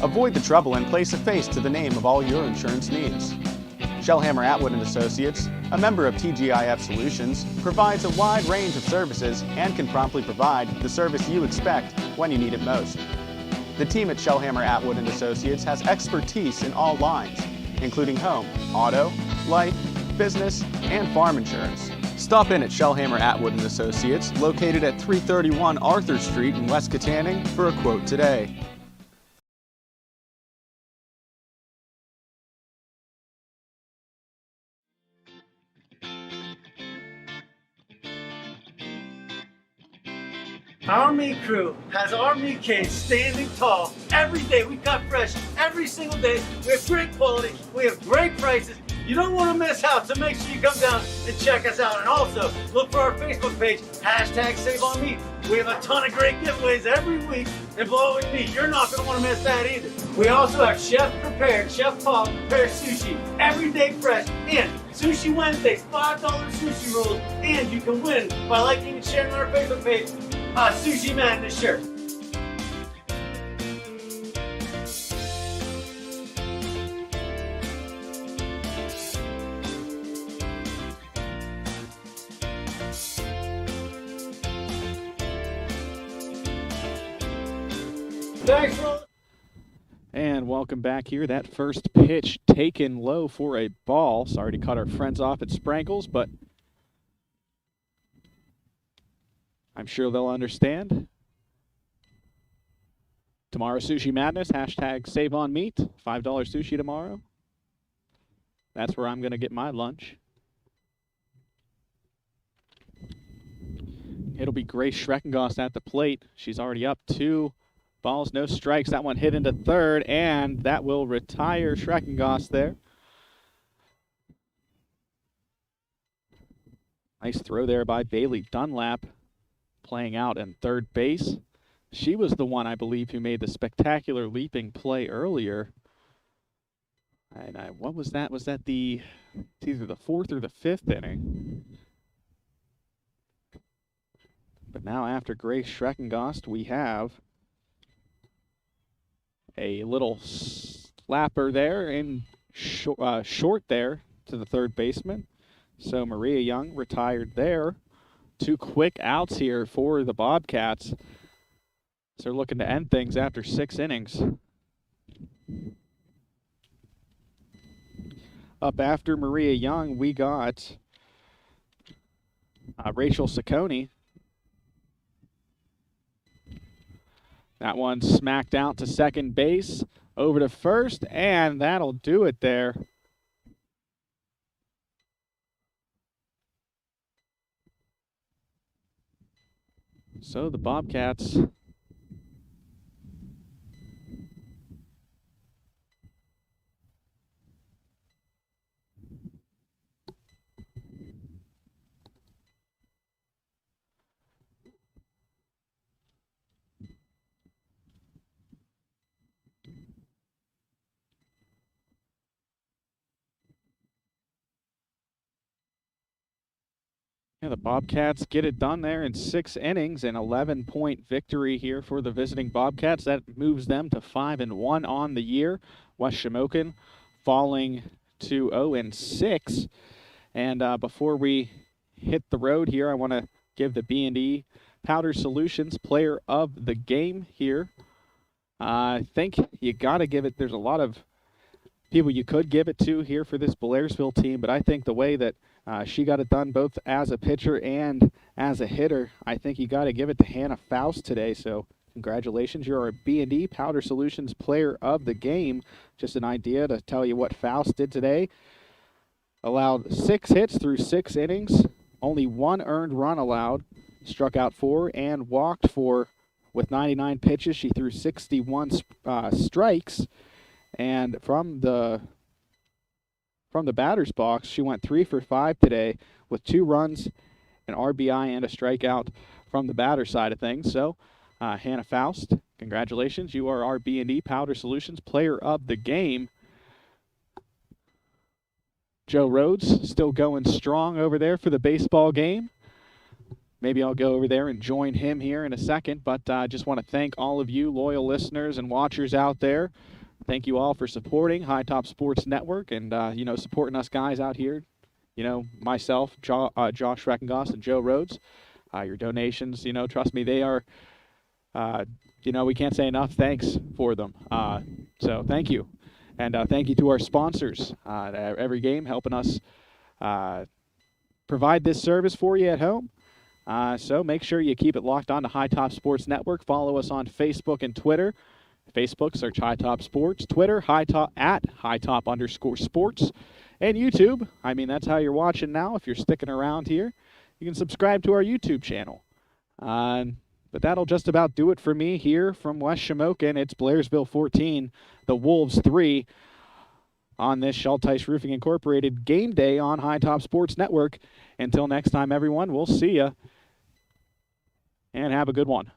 Avoid the trouble and place a face to the name of all your insurance needs. Shellhammer Atwood & Associates, a member of TGIF Solutions, provides a wide range of services and can promptly provide the service you expect when you need it most. The team at Shellhammer Atwood & Associates has expertise in all lines, including home, auto, life, business, and farm insurance. Stop in at Shellhammer Atwood & Associates, located at 331 Arthur Street in West Catering, for a quote today. Our meat crew has our meat cage standing tall. Every day we cut fresh, every single day. We have great quality, we have great prices. You don't want to miss out, so make sure you come down and check us out. And also, look for our Facebook page, #SaveOnMeat. We have a ton of great giveaways every week involving meat. You're not going to want to miss that either. We also have Chef Paul prepared sushi every day fresh. And Sushi Wednesdays, $5 sushi rolls. And you can win by liking and sharing on our Facebook page a Sushi Madness shirt. Thanks for... And welcome back here. That first pitch taken low for a ball. Sorry to cut our friends off at Sprankles, but I'm sure they'll understand. Tomorrow, Sushi Madness, #SaveOnMeat, $5 sushi tomorrow. That's where I'm going to get my lunch. It'll be Grace Schreckengost at the plate. She's already up 2 balls, no strikes. That one hit into third, and that will retire Schreckengost there. Nice throw there by Bailey Dunlap, playing out in third base. She was the one, I believe, who made the spectacular leaping play earlier. And what was that? Was that it's either the 4th or the 5th inning? But now after Grace Schreckengost, we have a little slapper there in short there to the third baseman. So Maria Young retired there. 2 quick outs here for the Bobcats. So they're looking to end things after 6 innings. Up after Maria Young, we got Rachel Ciccone. That one smacked out to second base, over to first, and that'll do it there. So the Bobcats the Bobcats get it done there in 6 innings, an 11-point victory here for the visiting Bobcats. That moves them to 5-1 on the year. West Shamokin falling to 0-6. And before we hit the road here, I want to give the B&E Powder Solutions Player of the Game here. I think you got to give it. There's a lot of people you could give it to here for this Blairsville team, but I think the way that she got it done both as a pitcher and as a hitter, I think you got to give it to Hannah Faust today. So congratulations, you're our B&E Powder Solutions Player of the Game. Just an idea to tell you what Faust did today. Allowed 6 hits through 6 innings, only 1 earned run allowed, struck out 4 and walked 4. With 99 pitches, she threw 61 strikes, and from the batter's box, she went 3 for 5 today with 2 runs, an RBI, and a strikeout from the batter side of things. So, Hannah Faust, congratulations. You are our B&E Powder Solutions Player of the Game. Joe Rhodes still going strong over there for the baseball game. Maybe I'll go over there and join him here in a second, but I just want to thank all of you loyal listeners and watchers out there. Thank you all for supporting High Top Sports Network and, supporting us guys out here. Myself, Josh Reckengoss, and Joe Rhodes. Your donations, trust me, they are, we can't say enough thanks for them. So thank you. And thank you to our sponsors at every game helping us provide this service for you at home. So make sure you keep it locked on to High Top Sports Network. Follow us on Facebook and Twitter. Facebook, search High Top Sports. Twitter, at High Top_sports. And YouTube, that's how you're watching now. If you're sticking around here, you can subscribe to our YouTube channel. But that'll just about do it for me here from West Shamokin. It's Blairsville 14, the Wolves 3 on this Schulteis Roofing Incorporated game day on High Top Sports Network. Until next time, everyone, we'll see ya. And have a good one.